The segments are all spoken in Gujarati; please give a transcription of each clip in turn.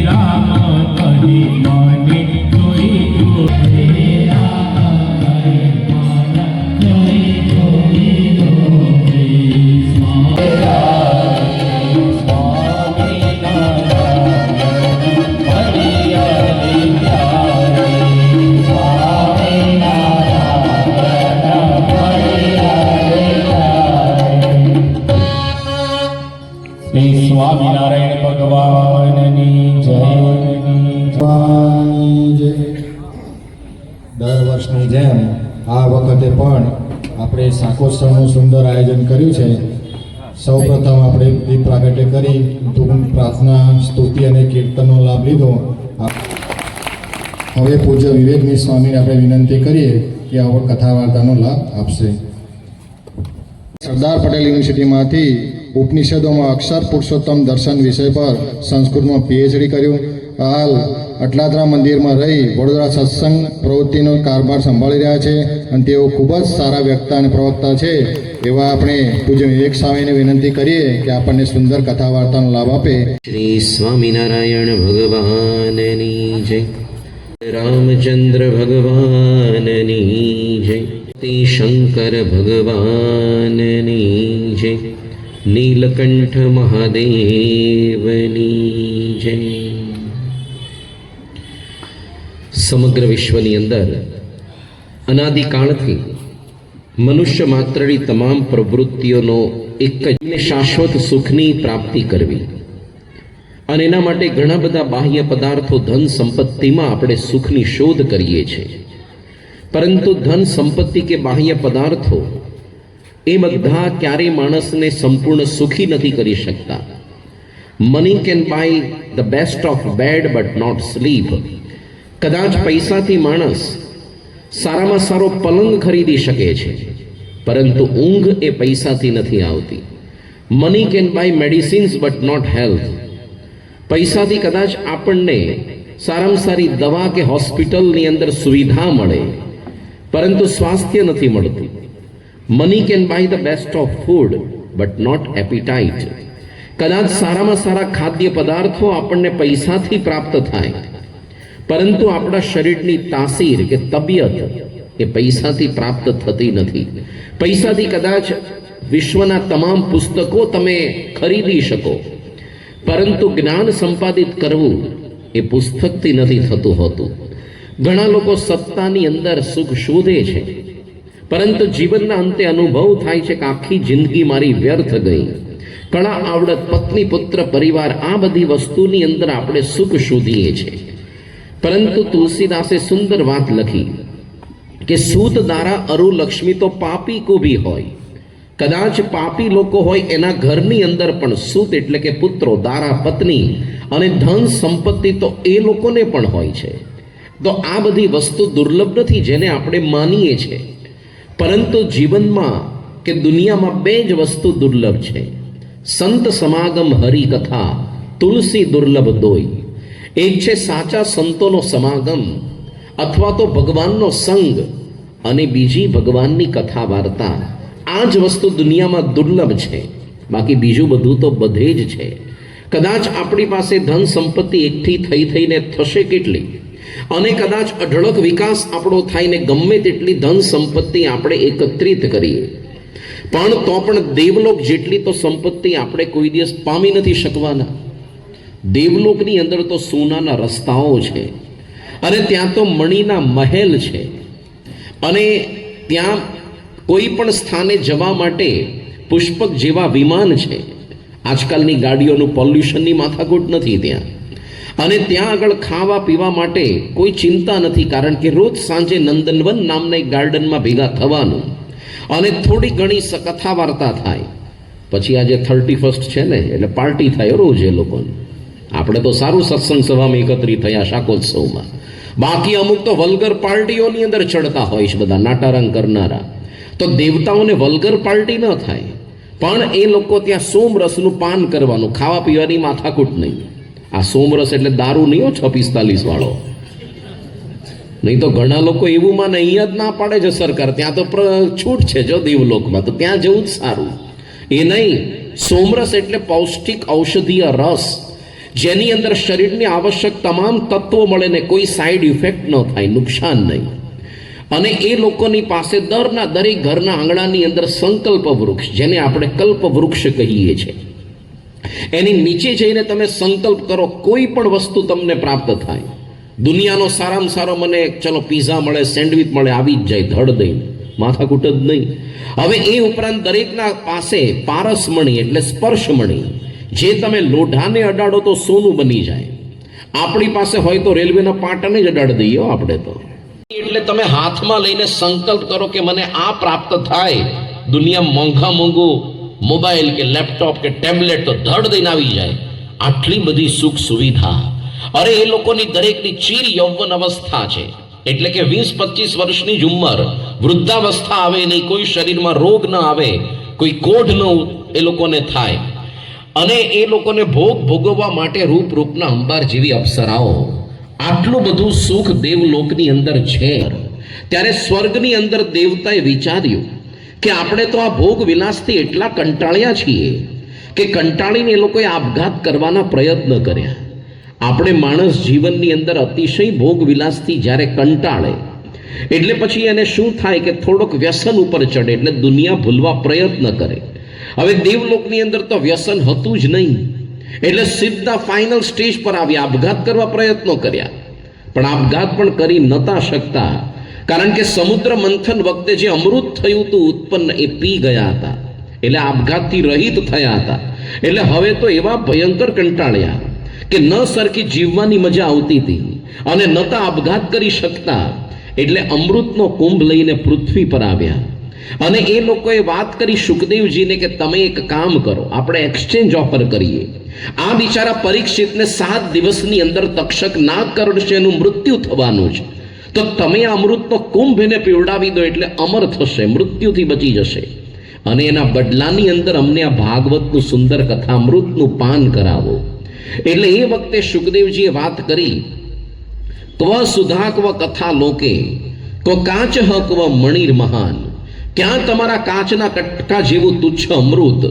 રામ કહે મને જોઈ જોઈ રામ કહે મને જોઈ જોઈ સ્વામિનારાયણ ભગવાનની જય। દર વર્ષની જેમ આ વખતે પણ આપણે શાકોત્સવનું સુંદર આયોજન કર્યું છે। સૌપ્રથમ આપણે દીપ પ્રાગટ્ય કરી ધૂમ પ્રાર્થના સ્તુતિ અને કીર્તનનો લાભ લીધો। હવે પૂજ્ય વિવેકની સ્વામીને આપણે વિનંતી કરીએ કે આ કથા વાર્તાનો લાભ આપશે। સરદાર પટેલ યુનિવર્સિટીમાંથી ઉપનિષદોમાં અક્ષર પુરુષોત્તમ દર્શન વિષય પર સંસ્કૃતમાં પીએચડી કર્યું। હાલ અટલાદરા મંદિરમાં રહી વડોદરા સત્સંગ પ્રવૃત્તિનો કારભાર સંભાળી રહ્યા છે અને તેઓ ખૂબ જ સારા વક્તા અને પ્રવક્તા છે। એવા આપણે પૂજ્ય વિવેક સ્વામીને વિનંતી કરીએ કે આપણને સુંદર કથા વાર્તાનો લાભ આપે। શ્રી સ્વામિનારાયણ ભગવાનની જય। રામચંદ્ર ભગવાનની જય। શંકર ભગવાનની જય। નીલકંઠ મહાદેવની જય। સમગ્ર વિશ્વની અંદર અનાદિકાળથી મનુષ્ય માત્રની તમામ પ્રવૃત્તિઓનો એક જ શાશ્વત સુખની પ્રાપ્તિ કરવી અને એના માટે ઘણા બધા બાહ્ય પદાર્થો ધન સંપત્તિમાં આપણે સુખની શોધ કરીએ છીએ, પરંતુ ધન સંપત્તિ કે બાહ્ય પદાર્થો એ બધા ક્યારેય માણસને સંપૂર્ણ સુખી નથી કરી શકતા। Money can buy the best of bed but not sleep. કદાચ પૈસાથી માણસ સારામાં સારો પલંગ ખરીદી શકે છે, પરંતુ ઊંઘ એ પૈસાથી નથી આવતી। Money can buy medicines but not health. પૈસાથી કદાચ આપણને સારામાં સારી દવા કે હોસ્પિટલની અંદર સુવિધા મળે, પરંતુ સ્વાસ્થ્ય નથી મળતું। Money can buy the best of food but not appetite. કદાચ સારામાં સારા ખાદ્ય પદાર્થો આપણને પૈસાથી પ્રાપ્ત થાય, પરંતુ આપણા શરીરની તાસીર કે તબિયત એ પૈસાથી પ્રાપ્ત થતી નથી। પૈસાથી કદાચ વિશ્વના તમામ પુસ્તકો તમે ખરીદી શકો, પરંતુ જ્ઞાન સંપાદિત કરવું એ પુસ્તકથી નથી થતું હોતું। ઘણા લોકો સત્તાની અંદર સુખ શોધે છે, પરંતુ જીવનના અંતે અનુભવ થાય છે કે આખી જિંદગી મારી વ્યર્થ ગઈ। કળા આવડત પત્ની પુત્ર પરિવાર આ બધી વસ્તુની અંદર આપણે સુખ શોધીએ છીએ, પરંતુ તુલસીદાસે સુંદર વાત લખી કે સૂત દારા અરુ લક્ષ્મી તો પાપી કો ભી હોય। કદાચ પાપી લોકો હોય એના ઘરની અંદર પણ સૂત એટલે કે પુત્રો, દારા પત્ની અને ધન સંપત્તિ તો એ લોકોને પણ હોય છે। તો આ બધી વસ્તુ દુર્લભ નથી જેને આપણે માનીએ છીએ, પરંતુ જીવનમાં કે દુનિયામાં બે જ વસ્તુ દુર્લભ છે, સંત સમાગમ હરિકથા તુલસી દુર્લભ દોય। એક છે સાચા સંતોનો સમાગમ અથવા તો ભગવાનનો સંગ, અને બીજી ભગવાનની કથા વાર્તા। આ જ વસ્તુ દુનિયામાં દુર્લભ છે, બાકી બીજું બધું તો બધે જ છે। કદાચ આપણી પાસે ધન સંપત્તિ એકઠી થઈને થશે કેટલી, અને કદાચ અઢળક વિકાસ આપણો થાય ને ગમે તેટલી ધન સંપત્તિ આપણે એકત્રિત કરીએ, પણ તો પણ દેવલોક જેટલી તો સંપત્તિ આપણે કોઈ દિવસ પામી નથી શકવાના। દેવલોકની અંદર તો સોનાના રસ્તાઓ છે, અને ત્યાં તો મણીના મહેલ છે, અને ત્યાં કોઈ પણ સ્થાને જવા માટે પુષ્પક જેવા વિમાન છે। આજકાલની ગાડીઓનું પોલ્યુશનની માથાકૂટ નથી ત્યાં, અને ત્યાં આગળ ખાવા પીવા માટે કોઈ ચિંતા નથી, કારણ કે રોજ સાંજે નંદનવન નામના એક ગાર્ડનમાં ભેગા થવાનું અને થોડી ઘણી કથા વાર્તા થાય। પછી આજે 31 છે ને, એટલે પાર્ટી થાય રોજ એ લોકોને। આપણે તો સારું સત્સંગ સભામાં એકત્રિત થયા શાકોત્સવમાં, બાકી અમુક તો વલ્ગર પાર્ટીઓની અંદર ચડતા હોય છે બધા નાટારંગ કરનારા। તો દેવતાઓને વલ્ગર પાર્ટી ન થાય, પણ એ લોકો ત્યાં સોમરસનું પાન કરવાનું, ખાવા પીવાની માથાકૂટ નહીં। આ સોમરસ એટલે દારૂ નહીં, 645 વાળો નહીં તો ઘણા લોકો એવું માને અહીંયા જ ના પાડે છે સરકાર, ત્યાં તો છૂટ છે જો દેવલોકમાં, તો ત્યાં જવું જ સારું। એ નહીં, સોમરસ એટલે પૌષ્ટિક ઔષધીય રસ, જેની અંદર શરીરની આવશ્યક તમામ તત્વો મળે ને કોઈ સાઈડ ઇફેક્ટ ન થાય, નુકસાન નહીં. અને એ લોકોની પાસે દરેક ઘરના આંગણાની અંદર સંકલ્પ વૃક્ષ, જેને આપણે કલ્પ વૃક્ષ કહીએ છીએ, એની નીચે જઈને તમે સંકલ્પ કરો, કોઈ પણ વસ્તુ તમને પ્રાપ્ત થાય. દુનિયાનો સારામાં સારો મને ચલો પીઝા મળે, સેન્ડવિચ મળે, આવી જ જાય ધડ દઈને, માથાકૂટ જ નહીં. હવે એ ઉપરાંત દરેકના પાસે પારસમણી એટલે સ્પર્શમણી, જે તમે લોઢાને અડાડો તો સોનું બની જાય. આપણી પાસે હોય તો રેલવેના પાટાને જ અડાડી દઈએ આપણે તો. એટલે તમે હાથમાં લઈને સંકલ્પ કરો કે મને આ પ્રાપ્ત થાય. દુનિયા મોંઘું મોબાઈલ કે લેપટોપ કે ટેબ્લેટ તો ધડ દઈને આવી જાય. આટલી બધી સુખ સુવિધા. અરે એ લોકોની દરેકની ચીર યૌવન અવસ્થા છે, એટલે કે 20-25 વર્ષની જ ઉંમર, વૃદ્ધાવસ્થા આવે નહીં, કોઈ શરીરમાં રોગ ન આવે, કોઈ કોઢ ન એ લોકોને થાય. અને એ લોકોને ભોગવવા માટે રૂપના અંબાર જેવી અપ્સરાઓ. આટલું બધું સુખ દેવલોકની અંદર છે. ત્યારે સ્વર્ગની અંદર દેવતાએ વિચાર્યું કે આપણે તો આ ભોગ વિલાસથી એટલા કંટાળ્યા છીએ કે કંટાળીને એ લોકોએ આપઘાત કરવાના પ્રયત્ન કર્યા. આપણે માણસ જીવનની અંદર અતિશય ભોગ વિલાસથી જ્યારે કંટાળે એટલે પછી એને શું થાય કે થોડોક વ્યસન ઉપર ચડે, એટલે દુનિયા ભૂલવા પ્રયત્ન કરે. હવે દેવલોકની અંદર તો વ્યસન હતું જ નહીં, એટલે સીધા ફાઇનલ સ્ટેજ પર આવ્યા, આપઘાત કરવા પ્રયત્નો કર્યા. પણ આપઘાત પણ કરી નતા શકતા, કારણ કે સમુદ્ર મંથન વખતે જે અમૃત થયું હતું ઉત્પન્ન, એ પી ગયા હતા, એટલે આપઘાતથી રહિત થયા હતા. એટલે હવે તો એવા ભયંકર કંટાળ્યા કે ન સરખી જીવવાની મજા આવતી હતી અને નતા આપઘાત કરી શકતા. એટલે અમૃતનો કુંભ લઈને પૃથ્વી પર આવ્યા. અને એ લોકોએ વાત કરી શુકદેવજીને કે તમે એક કામ કરો, આપણે એક્સચેન્જ ઓફર કરીએ. આ બિચારા પરીક્ષિતને 7 દિવસની અંદર તક્ષક નાગ કરડશે, એનું મૃત્યુ થવાનું છે, તો તમે આ અમૃતનો કુંભ એને પીવડાવી દો, એટલે અમર થશે, મૃત્યુથી બચી જશે. અને એના બદલાની અંદર અમને આ ભાગવતનું સુંદર કથા અમૃતનું પાન કરાવો. એટલે એ વખતે શુકદેવજીએ વાત કરી, ક્વ સુધા ક્વ કથા લોકે ક્વ કાચ હ ક્વ મણિર મહાન. ક્યાં તમારા કાચના કટકા જેવું તુચ્છ અમૃત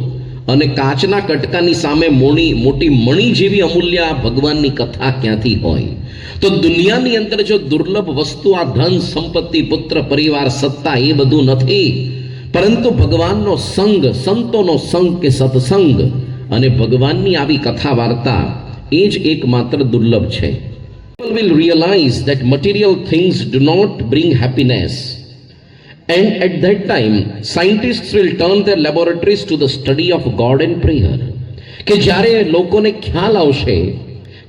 અને કાચના કટકાની સામે મોટી મણી જેવી અમૂલ્ય આ ભગવાનની કથા ક્યાંથી હોય? તો દુનિયાની અંદર જો દુર્લભ વસ્તુ આ ધન સંપત્તિ પુત્ર પરિવાર સત્તા એ બધું નથી, પરંતુ ભગવાનનો સંગ, સંતોનો સંગ કે સત્સંગ અને ભગવાનની આવી કથા વાર્તા એ જ એકમાત્ર દુર્લભ છે. People will realize that material things do not bring happiness, and at that time scientists will turn their laboratories to the study of God and prayer. કે જ્યારે લોકોને ખ્યાલ આવશે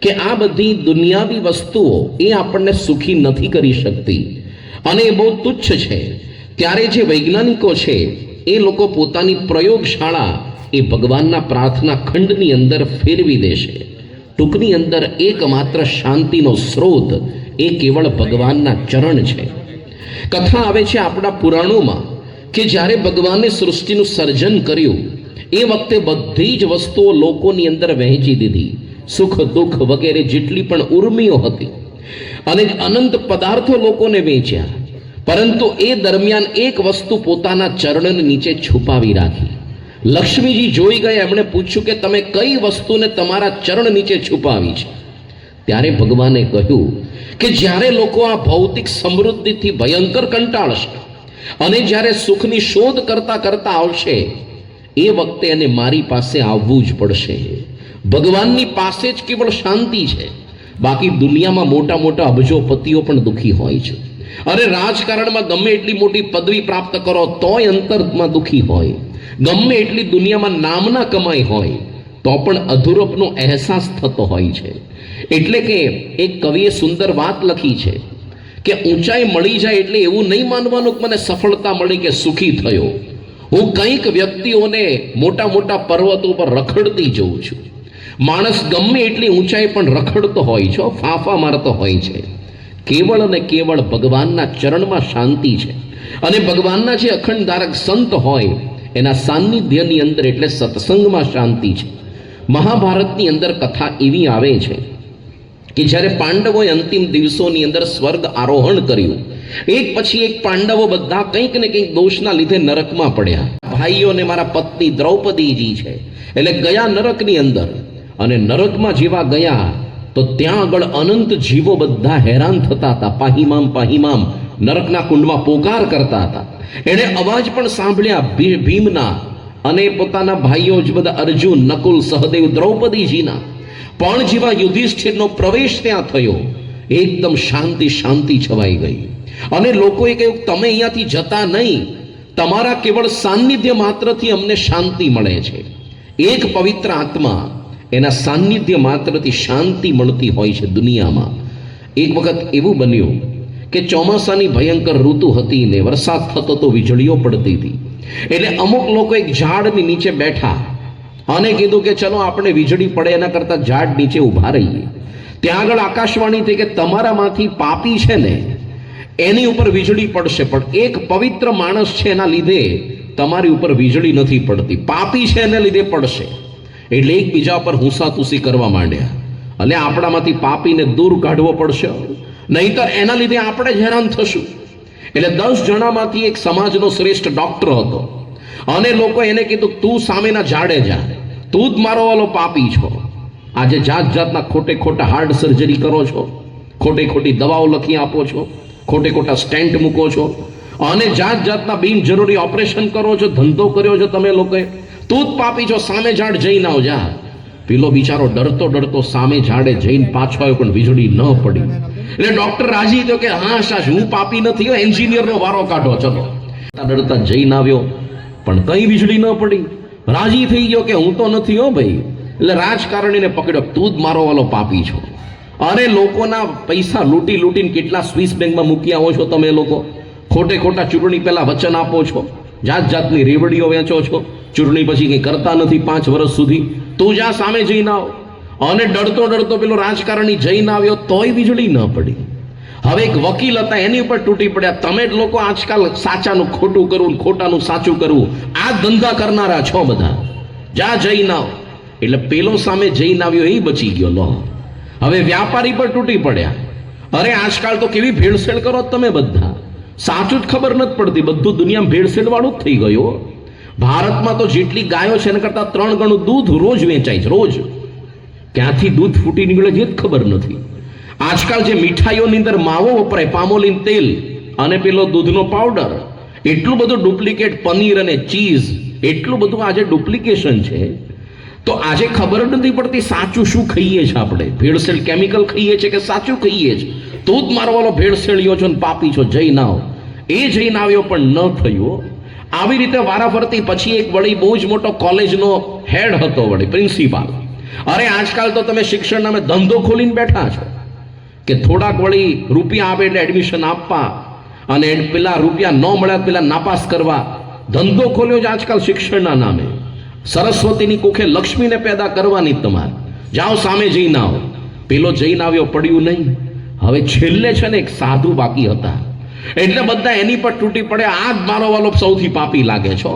કે આ બધી દુનિયાવી વસ્તુઓ એ આપણને સુખી નથી કરી શકતી અને એ બહુ તુચ્છ છે, ત્યારે જે વૈજ્ઞાનિકો છે એ લોકો પોતાની પ્રયોગશાળા એ ભગવાનના પ્રાર્થના ખંડની અંદર ફેરવી દેશે. ટૂંકની અંદર એકમાત્ર શાંતિનો સ્ત્રોત એ કેવળ ભગવાનના ચરણ છે. કથા આવે છે આપણા પુરાણોમાં કે જ્યારે ભગવાને સૃષ્ટિનું સર્જન કર્યું એ વખતે બધી જ વસ્તુઓ લોકોની અંદર વહેંચી દીધી. સુખ દુઃખ વગેરે જેટલી પણ ઉર્મિઓ હતી અને અનંત પદાર્થો લોકોને વેચ્યા, પરંતુ એ દરમિયાન એક વસ્તુ પોતાના ચરણ નીચે છુપાવી રાખી. લક્ષ્મીજી જોઈ ગયા, એમણે પૂછ્યું કે તમે કઈ વસ્તુને તમારા ચરણ નીચે છુપાવી છે? ત્યારે ભગવાને કહ્યું કે જ્યારે લોકો આ ભૌતિક સમૃદ્ધિથી ભયંકર કંટાળશે અને જ્યારે સુખની શોધ કરતા કરતા આવશે એ વખતે એને મારી પાસે આવવું જ પડશે. ભગવાનની પાસે જ કેવળ શાંતિ છે, બાકી દુનિયામાં મોટા મોટા અબજોપતિઓ પણ દુઃખી હોય છે. અરે રાજકારણમાં ગમે એટલી મોટી પદવી પ્રાપ્ત કરો તોય અંતરમાં દુઃખી હોય, ગમે એટલી દુનિયામાં નામના કમાઈ હોય તો પણ અધૂરપનો અહેસાસ થતો હોય છે. એટલે કે એક કવિએ સુંદર વાત લખી છે કે ઊંચાઈ મળી જાય એટલે એવું નહીં માનવાનું કે મને સફળતા મળી કે સુખી થયો. હું કંઈક વ્યક્તિઓને મોટા મોટા પર્વતો પર રખડતી જોઉં છું. માણસ ગમે એટલી ઊંચાઈ પણ રખડતો હોય છે, ફાંફા મારતો હોય છે. કેવળ અને કેવળ ભગવાનના ચરણમાં શાંતિ છે અને ભગવાનના જે અખંડધારક સંત હોય એના સાનિધ્યની અંદર એટલે સત્સંગમાં શાંતિ છે. મહાભારતની અંદર કથા એવી આવે છે કે જ્યારે પાંડવોએ અંતિમ દિવસોની અંદર સ્વર્ગ આરોહણ કર્યું, એક પછી એક પાંડવો બધા કંઈક ને કંઈક દોષના લીધે નરકમાં પડ્યા. ભાઈઓને મારા પત્ની દ્રૌપદીજી છે એટલે ગયા નરકની અંદર અને નરકમાં જેવા ગયા તો ત્યાં આગળ અનંત જીવો બધા હેરાન થતા હતા, પાહીમામ નરકના કુંડમાં પોકાર કરતા હતા. એણે અવાજ પણ સાંભળ્યા ભીમના અને પોતાના ભાઈઓ જ બધા અર્જુન, નકુલ, સહદેવ, દ્રૌપદીજીના. પણ જેવા યુધિષ્ઠિરનો પ્રવેશ ત્યાં થયો, એકદમ શાંતિ છવાઈ ગઈ. અને લોકોએ કહ્યું, તમે અહીંયાથી જતા નહીં, તમારા કેવળ સાનિધ્ય માત્રથી અમને શાંતિ મળે છે. એક પવિત્ર આત્મા, એના સાનિધ્ય માત્રથી શાંતિ મળતી હોય છે દુનિયામાં. એક વખત એવું બન્યું કે ચોમાસાની ભયંકર ઋતુ હતી ને વરસાદ થતો તો વીજળીઓ પડતી હતી. એટલે અમુક લોકો એક ઝાડની નીચે બેઠા અને કીધું કે ચલો આપણે વીજળી પડે એના કરતા ઝાડ નીચે ઊભા રહીએ. ત્યાં આગળ આકાશવાણી થઈ કે તમારામાંથી પાપી છે ને એની ઉપર વીજળી પડશે, પણ એક પવિત્ર માણસ છે એના લીધે તમારી ઉપર વીજળી નથી પડતી, પાપી છે એને લીધે પડશે. એટલે એકબીજા પર હુંસાતુસી કરવા માંડ્યા. અને આપણામાંથી પાપીને દૂર કાઢવો પડશે, નહીતર એના લીધે આપણે જ હેરાન થશું. એટલે 10 જણામાંથી એક સમાજનો શ્રેષ્ઠ ડોક્ટર હતો અને લોકો એને કીધું, તું સામેના ઝાડે જા, તું જ મારો વાલો પાપી છો. આજે જાતના ખોટા હાર્ટ સર્જરી કરો છો, ખોટી દવાઓ લખી આપો છો, ખોટા સ્ટેન્ટ મૂકો છો અને જાતના બિનજરૂરી ઓપરેશન કરો છો, ધંધો કર્યો છો તમે લોકોએ. તું જ પાપી છો, સામે ઝાડ જઈને આવ જા. પેલો બિચારો ડરતો સામે ઝાડે જઈને પાછો આવ્યો, પણ વીજળી ન પડી. એટલે ડોક્ટર રાજી થયો કે હા શાશ, હું પાપી નથી, એન્જિનિયરનો વારો કાઢો, ચલો. ડરતા જઈને આવ્યો, પણ કઈ વીજળી ન પડી. રાજી થઈ ગયો કે હું તો નથી હો ભાઈ. એટલે રાજકારણીને પકડ્યો, તું જ મારો વાલો પાપી છો. અરે લોકોના પૈસા લૂંટીને કેટલા સ્વિસ બેંકમાં મૂકી આવો છો તમે લોકો. ખોટા ચૂંટણી પહેલા વચન આપો છો, જાતની રેવડીઓ વેચો છો, ચૂંટણી પછી કંઈ કરતા નથી 5 વર્ષ સુધી. તું જા સામે જઈને આવ. અને ડરતો પેલો રાજકારણી જઈને આવ્યો તોય વીજળી ન પડી. હવે એક વકીલ હતા, એની ઉપર તૂટી પડ્યા. તમે જ લોકો આજકાલ સાચાનું ખોટું કરવું, ખોટાનું સાચું કરવું, આ ધંધા કરનારા છો બધા. જા જઈને આવ. એટલે પેલો સામે જઈને આવ્યો, એ બચી ગયો. લો, હવે વ્યાપારી પર તૂટી પડ્યા. અરે આજકાલ તો કેવી ભેળસેળ કરો તમે બધા, સાચું જ ખબર નથી પડતી. બધું દુનિયામાં ભેળસેળ વાળું જ થઈ ગયું. ભારતમાં તો જેટલી ગાયો છે એના કરતા 3 ગણું દૂધ રોજ વેચાય છે, રોજ. ક્યાંથી દૂધ ફૂટી નીકળે છે જ ખબર નથી. આજકાલ જે મીઠાઈઓની અંદર માવો વપરાય, પામોલીન તેલ અને પેલો દૂધનો પાવડર, એટલું બધું ડુપ્લિકેટ પનીર અને ચીઝ, એટલું બધું આજે ડુપ્લિકેશન છે. તો આજે ખબર નથી પડતી સાચું શું ખાઈએ છીએ આપણે. ભેળસેળ કેમિકલ ખાઈએ છીએ કે સાચું ખાઈએ છીએ. તું જ મારો વાલો ભેળસેળીઓ છો ને પાપી છો, જઈને આવ. એ જઈને આવ્યો પણ ન થયું. આવી રીતે વારાફરતી પછી એક વળી બહુ જ મોટો કોલેજનો હેડ હતો, વળી પ્રિન્સિપાલ. અરે આજકાલ તો તમે શિક્ષણ નામે ધંધો ખોલીને બેઠા છો કે થોડાક વળી રૂપિયા આપે એટલે એડમિશન આપવા અને પેલા રૂપિયા ન મળ્યા પેલા નાપાસ કરવા. ધંધો ખોલ્યો છે આજકાલ શિક્ષણના નામે. સરસ્વતીની કુખે લક્ષ્મીને પેદા કરવાની તમારે. જાઓ સામે જઈને આવો. પેલો જઈને આવ્યો, પડ્યું નહીં. હવે છેલ્લે છે ને એક સાધુ બાકી હતા, એટલે બધા એની પર તૂટી પડે. આ જ મારો વાલો સૌથી પાપી લાગે છો.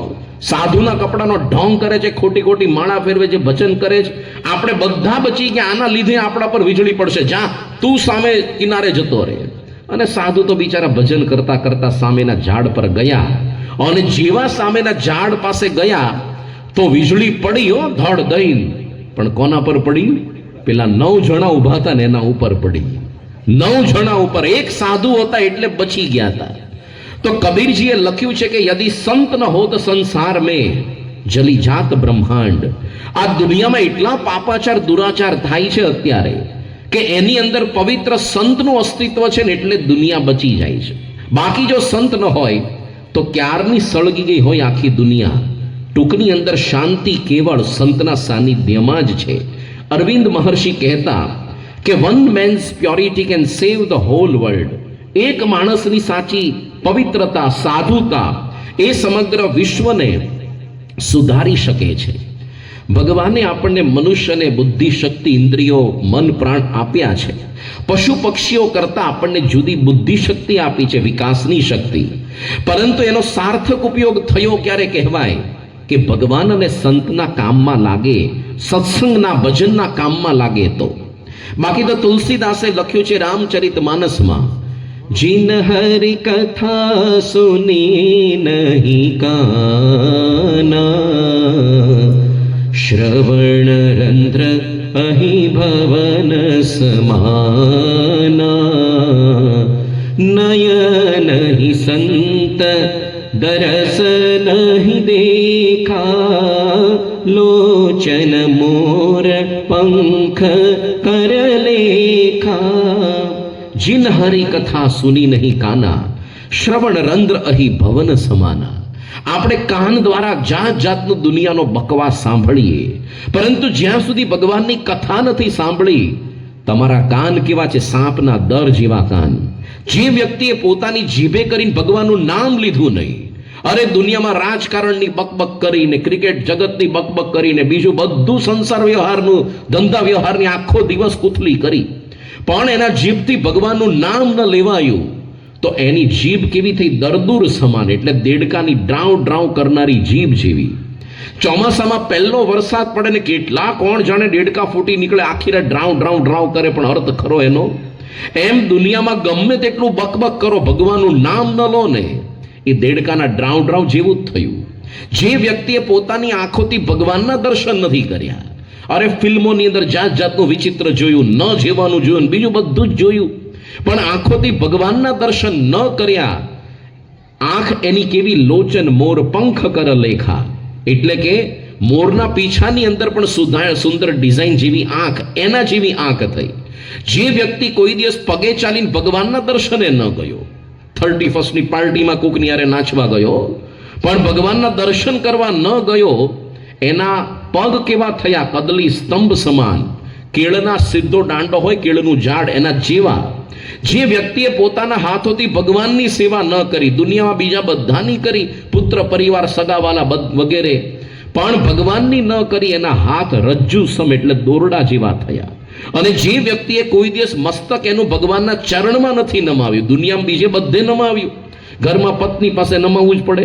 સાધુના કપડાનો ઢોંગ કરે છે, ખોટી માળા ફેરવે છે, ભજન કરે છે. આપણે બધા બચી ગયા, આના લીધે આપણા પર વીજળી પડશે. જા તું સામે કિનારે જતો રહે. અને સાધુ તો બિચારા ભજન કરતા સામેના ઝાડ પર ગયા. અને જેવા સામેના ઝાડ પાસે ગયા તો વીજળી પડી, ધડ દઈને. પણ કોના પર પડી? પેલા 9 જણા ઉભા હતા ને એના ઉપર પડી. 9 જણા ઉપર. એક સાધુ હતા એટલે બચી ગયા હતા. તો કબીરજીએ લખ્યું છે કે યદિ સંત ન હોત સંસાર મેં જલી જાત બ્રહ્માંડ. આ દુનિયામાં એટલા પાપાચાર દુરાચાર થાય છે અત્યારે કે એની અંદર પવિત્ર સંતનું અસ્તિત્વ છે ને એટલે દુનિયા બચી જાય છે. બાકી જો સંત ન હોય તો ક્યારની સળગી ગઈ હોય આખી દુનિયા. ટૂંકની અંદર શાંતિ કેવળ સંતના સાનિધ્યમાં જ છે. અરવિંદ મહર્ષિ કહેતા કે one man's purity can save the whole world. એક માણસની સાચી પવિત્રતા, સાધુતા એ સમગ્ર વિશ્વને સુધારી શકે છે. ભગવાને આપણને મનુષ્યને બુદ્ધિ, શક્તિ, ઇન્દ્રિયો, મન, પ્રાણ આપ્યા છે. પશુ પક્ષીઓ કરતા આપણને જુદી બુદ્ધિ શક્તિ આપી છે, વિકાસની શક્તિ. પરંતુ એનો સાર્થક ઉપયોગ થયો ક્યારે કહેવાય કે ભગવાન અને સંતના કામમાં લાગે, સત્સંગના ભજનના કામમાં લાગે તો. બાકી તો તુલસીદાસે લખ્યું છે રામચરિત માનસમાં, जिन हरि कथा सुनी नहीं काना, श्रवण रंध्र અહીં ભવન સમાના નયન નહીં સંત દરસ નહીં દેખા લોચન મોર પંખ કર લેખા जिन हरि कथा सुनी नहीं काना श्रवण रंध्र अही भवन समाना આપણે કાન દ્વારા જાત જાતનું દુનિયાનો બકવાસ સાંભળીએ પરંતુ જ્યાં સુધી ભગવાનની કથા નથી સાંભળી તમારા કાન કેવા છે સાપના દર જેવા કાન જે વ્યક્તિએ પોતાની જીભે કરીને ભગવાનનું નામ લીધું નહીં અરે દુનિયામાં રાજકારણની બકબક કરીને ક્રિકેટ જગતની બકબક કરીને બીજું બધું સંસાર વ્યવહારનું ધંધા વ્યવહારની આખો દિવસ કુથલી કરી પણ એના જીભથી ભગવાનનું નામ ન લેવાયું તો એની જીભ કેવી થઈ દરદૂર સમાન એટલે દેડકાની ડ્રાઉ ડ્રાઉ કરનારી જીભ જેવી ચોમાસામાં પહેલો વરસાદ પડે ને કેટલા કોણ જાણે દેડકા ફૂટી નીકળે આખી ડ્રાઉ ડ્રાઉ ડ્રાઉ કરે પણ અર્થ ખરો એનો એમ દુનિયામાં ગમે તેટલું બકબક કરો ભગવાનનું નામ ન લો ને એ દેડકાના ડ્રાઉ ડ્રાઉ જેવું જ થયું જે વ્યક્તિએ પોતાની આંખોથી ભગવાનના દર્શન નથી કર્યા અરે ફિલ્મોની અંદર જાત જાતનું વિચિત્ર જોયું ન જેવાનું જોયું બીજું બધું જ જોયું પણ આંખોથી ભગવાનના દર્શન ન કર્યા આંખ એની કેવી લોચન મોર પંખ કર લેખા એટલે કે મોરના પીછાની અંદર પણ સુંદર ડિઝાઇન જેવી આંખ એના જેવી આંખ થઈ જે વ્યક્તિ કોઈ દિવસ પગે ચાલીને ભગવાનના દર્શને ન ગયો 31st પાર્ટીમાં કોકની યારે નાચવા ગયો પણ ભગવાનના દર્શન કરવા ન ગયો એના પગ કેવા થયા કદલી સ્તંભ સમાન કેળના સીધો દાંડો હોય કેળનું ઝાડ એના જેવા જે વ્યક્તિએ પોતાના હાથોથી ભગવાનની સેવા ન કરી દુનિયામાં બીજા બધાની કરી પુત્ર પરિવાર સગાવાલા વગેરે પણ ભગવાનની ન કરી એના હાથ રજ્જુ સમ એટલે દોરડા જેવા થયા અને જે વ્યક્તિએ કોઈ દિવસ મસ્તક એનું ભગવાનના ચરણમાં નથી નમાવ્યું દુનિયામાં બીજે બધે નમાવ્યું ઘરમાં પત્ની પાસે નમાવવું જ પડે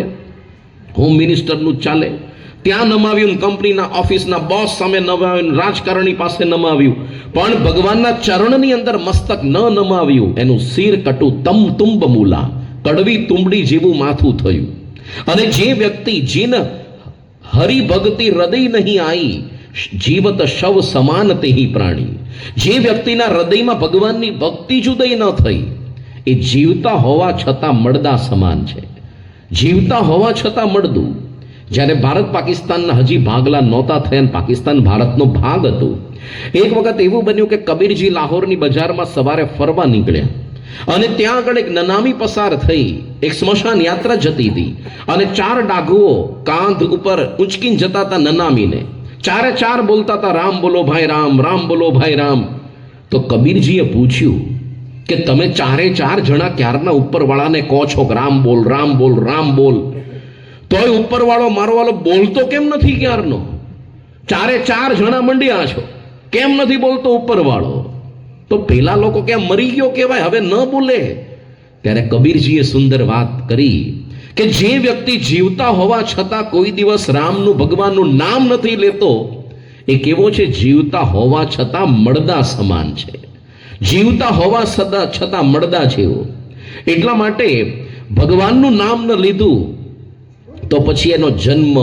હોમ મિનિસ્ટરનું ચાલે ત્યાં નમાવ્યું કંપનીના ઓફિસના બોસ સામે નમાવ્યું રાજકારણી પાસે નમાવ્યું પણ ભગવાનના ચરણની અંદર મસ્તક ન નમાવ્યું એનું શિર કટુ તમ તુંબ મૂલા કડવી તુંબડી જેવું માથું થયું અને જે વ્યક્તિ જીન હરિભક્તિ હૃદય નહીં આઈ જીવત શવ સમાન તેહી પ્રાણી જે વ્યક્તિના હૃદયમાં ભગવાનની ભક્તિ જુદઈ ન થઈ એ જીવતા હોવા છતાં મળદા સમાન છે જીવતા હોવા છતાં મળદું જ્યારે ભારત પાકિસ્તાનના હજી ભાગલા નહોતા થયા પાકિસ્તાન ભારતનો ભાગ હતો એક વખત એવું બન્યું કે કબીરજી લાહોરની બજારમાં સવારે ફરવા નીકળ્યા અને ત્યાં આગળ એક નનામી પસાર થઈ એક સ્મશાન યાત્રા જતી હતી અને 4 ડાઘુઓ કાંધ ઉપર ઉંચકીને જતા હતા નનામીને ચારે ચાર બોલતા હતા રામ બોલો ભાઈ રામ રામ બોલો ભાઈ રામ તો કબીરજીએ પૂછ્યું કે તમે ચારે ચાર જણા ક્યારના ઉપરવાળાને કહો છો કે રામ બોલ રામ બોલ રામ બોલ તોય ઉપરવાળો મારો વાળો બોલતો કેમ નથી ક્યારનો ચારે ચાર જણા મંડ્યા છો કેમ નથી બોલતો ઉપરવાળો તો પેલા લોકો કેમ મરી ગયો કહેવાય હવે ન બોલે ત્યારે કબીરજીએ સુંદર વાત કરી કે જે વ્યક્તિ જીવતા હોવા છતાં કોઈ દિવસ રામનું ભગવાનનું નામ નથી લેતો એ કેવો છે જીવતા હોવા છતાં મળદા સમાન છે જીવતા હોવા છતાં મળદા જેવો એટલા માટે ભગવાનનું નામ ન લીધું તો પછી એનો જન્મ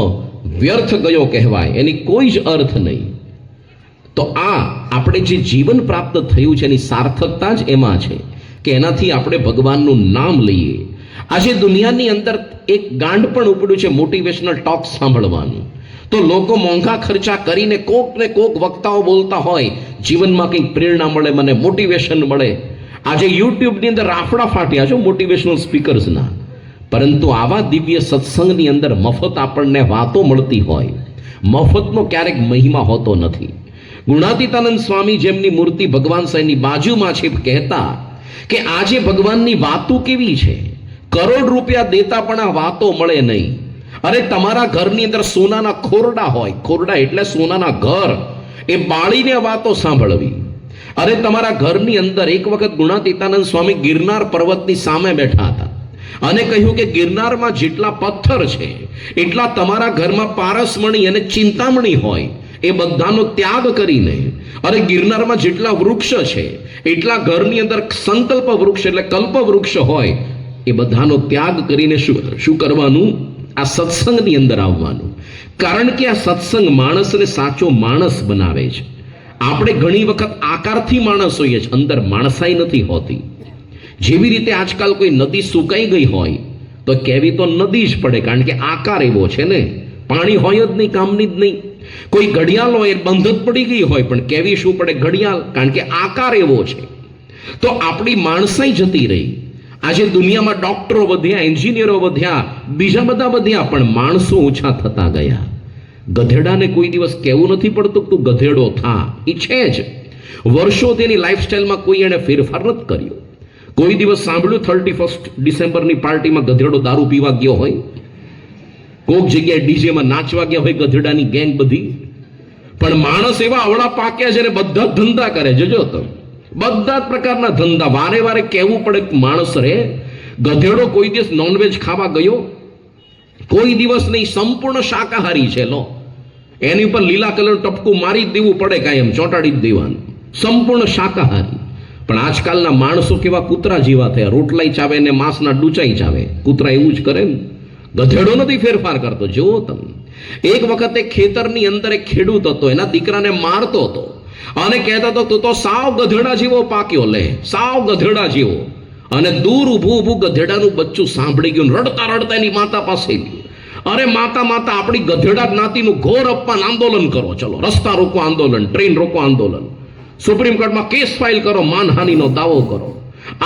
વ્યર્થ ગયો કહેવાય એની કોઈ જ અર્થ નહીં તો આ આપણે જે જીવન પ્રાપ્ત થયું છે એની સાર્થકતા જ એમાં છે કે એનાથી આપણે ભગવાનનું નામ લઈએ આજે દુનિયાની અંદર એક ગાંડ પણ ઉપડ્યું છે મોટિવેશનલ ટોક સાંભળવાનું તો લોકો મોંઘા ખર્ચા કરીને કોક ને કોક વક્તાઓ બોલતા હોય જીવનમાં કંઈક પ્રેરણા મળે મને મોટિવેશન મળે આજે યુટ્યુબની અંદર રાફડા ફાટ્યા છો મોટિવેશનલ સ્પીકર્સના પરંતુ આવા દિવ્ય સત્સંગની અંદર મફત આપણને વાતો મળતી હોય મફતનો ક્યારેક મહિમા હોતો નથી ગુણાતીતાનંદ સ્વામી જેમની મૂર્તિ ભગવાન સાંઈની બાજુમાં છે કહેતા કે આજે ભગવાનની વાતો કેવી છે કરોડ રૂપિયા દેતા પણ આ વાતો મળે નહીં અરે તમારા ઘરની અંદર સોનાના ખોરડા હોય ખોરડા એટલે સોનાના ઘર એ બાળીને વાતો સાંભળવી અરે તમારા ઘરની અંદર એક વખત ગુણાતીતાનંદ સ્વામી ગિરનાર પર્વતની સામે બેઠા હતા અને કહ્યું કે ગિરનારમાં જેટલા પથ્થર છે એટલા તમારા ઘરમાં પારસમણી અને ચિંતામણી હોય એ બધાનો ત્યાગ કરીને અરે ગિરનારમાં જેટલા વૃક્ષ છે એટલા ઘરની અંદર સંકલ્પ વૃક્ષ એટલે કલ્પ વૃક્ષ હોય એ બધાનો ત્યાગ કરીને શું કરવાનું આ સત્સંગની અંદર આવવાનું કારણ કે આ સત્સંગ માણસને સાચો માણસ બનાવે છે આપણે ઘણી વખત આકારથી માણસ હોઈએ છીએ, અંદર માણસાઈ નથી હોતી. જેવી રીતે આજકાલ કોઈ નદી સુકાઈ ગઈ હોય તો કહેવી તો નદી જ પડે, કારણ કે આકાર એવો છે ને, પાણી હોય જ નહીં, કામની જ નહીં. કોઈ ઘડિયાળ હોય બંધ જ પડી ગઈ હોય પણ કહેવી શું પડે? ઘડિયાળ, કારણ કે આકાર એવો છે. તો આપણી માણસાઈ જતી રહી. આજે દુનિયામાં ડોક્ટરો વધ્યા, એન્જિનિયરો વધ્યા, બીજા બધા વધ્યા, પણ માણસો ઓછા થતા ગયા. ગધેડાને કોઈ દિવસ કહેવું નથી પડતું તું ગધેડો થા, એ છે જ. વર્ષો તેની લાઈફસ્ટાઈલમાં કોઈ એને ફેરફાર નથી કર્યો. કોઈ દિવસ સાંભળ્યું 31 ડિસેમ્બરની પાર્ટીમાં ગધેડો દારૂ પીવા ગયો હોય? કોક જગ્યાએ ડીજેમાં નાચવા ગયા હોય ગધેડાની ગેંગ બધી? પણ માણસ એવા અવળા પાક્યા છે ને બધા ધંધા કરે. જોજો તમે, બધા જ પ્રકારના ધંધા. વારે વારે કહેવું પડે માણસ રે. ગધેડો કોઈ દિવસ નોનવેજ ખાવા ગયો? કોઈ દિવસ નહીં. સંપૂર્ણ શાકાહારી છે. લો, એની ઉપર લીલા કલર ટપકું મારી જ દેવું પડે, કાંઈ એમ ચોંટાડી જ દેવાનું. સંપૂર્ણ શાકાહારી. પણ આજકાલના માણસો કેવા કૂતરા જેવા થયા. રોટલાઈ ચાવે ને માંસના ડૂચાઈ ચાવે. કૂતરા એવું જ કરે ને. ગધેડો નથી ફેરફાર કરતો. જુઓ તમે, એક વખતે ખેતરની અંદર એક ખેડૂત હતો, એના દીકરાને મારતો હતો અને કહેતો હતો તું તો સાવ ગધેડા જેવો પાક્યો, લે સાવ ગધેડા જેવો. અને દૂર ઊભું ઊભું ગધેડાનું બચ્ચું સાંભળી ગયું, રડતા રડતા એની માતા પાસે ગયું. અરે માતા માતા, આપણી ગધેડા જ્ઞાતિનું ઘોર અપમાન, આંદોલન કરો, ચલો રસ્તા રોકો આંદોલન, ટ્રેન રોકો આંદોલન, સુપ્રીમ કોર્ટમાં કેસ ફાઇલ કરો, માનહાનિનો દાવો કરો.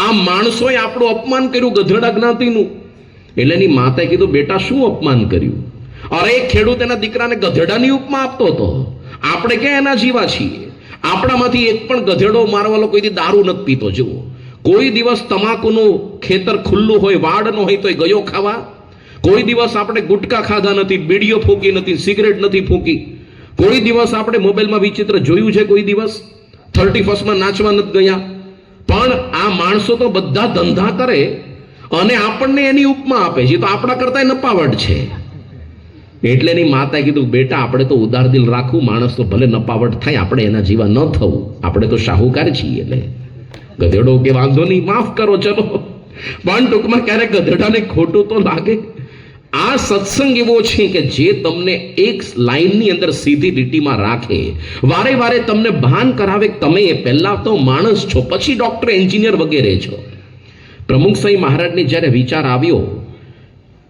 આ માણસોએ આપણું અપમાન કર્યું, ગધેડા જ્ઞાતિનું. એટલે એની માતાએ કીધું બેટા શું અપમાન કર્યું? અરે એક ખેડૂત એના દીકરાને ગધેડાની ઉપમા આપતો હતો. આપણે ક્યાં એના જીવા છીએ? આપણામાંથી એક પણ ગધેડો મારવાલો કોઈ દારૂ નથી પીતો. જુઓ, કોઈ દિવસ તમાકુનું ખેતર ખુલ્લું હોય, વાડ ન હોય તો ગયો ખાવા? કોઈ દિવસ આપણે ગુટકા ખાધા નથી, બીડીઓ ફૂંકી નથી, સિગરેટ નથી ફૂંકી. કોઈ દિવસ આપણે મોબાઈલમાં વિચિત્ર જોયું છે? કોઈ દિવસ 31 નાચવા નથી ગયા? પણ આ માણસો તો બધા ધંધા કરે અને આપણને એની ઉપમા આપે છે, તો આપણા કરતા નપાવટ છે. એટલે એની માતાએ કીધું બેટા આપણે તો ઉદાર દિલ રાખવું, માણસ તો ભલે નપાવટ થાય, આપણે એના જેવા ન થવું, આપણે તો શાહુકાર છીએ. એટલે ગધેડો કે વાંધો નહીં, માફ કરો ચલો, પણ ટૂંકમાં ક્યારેક ગધેડાને ખોટું તો લાગે. આ સત્સંગ એવો છે કે જે તમને એક લાઈનની અંદર સીધી લીટીમાં રાખે, વારે વારે તમને ભાન કરાવે તમે પહેલા તો માણસ છો, પછી ડોક્ટર, એન્જિનિયર વગેરે છો. પ્રમુખ સાંઈ મહારાજને જ્યારે વિચાર આવ્યો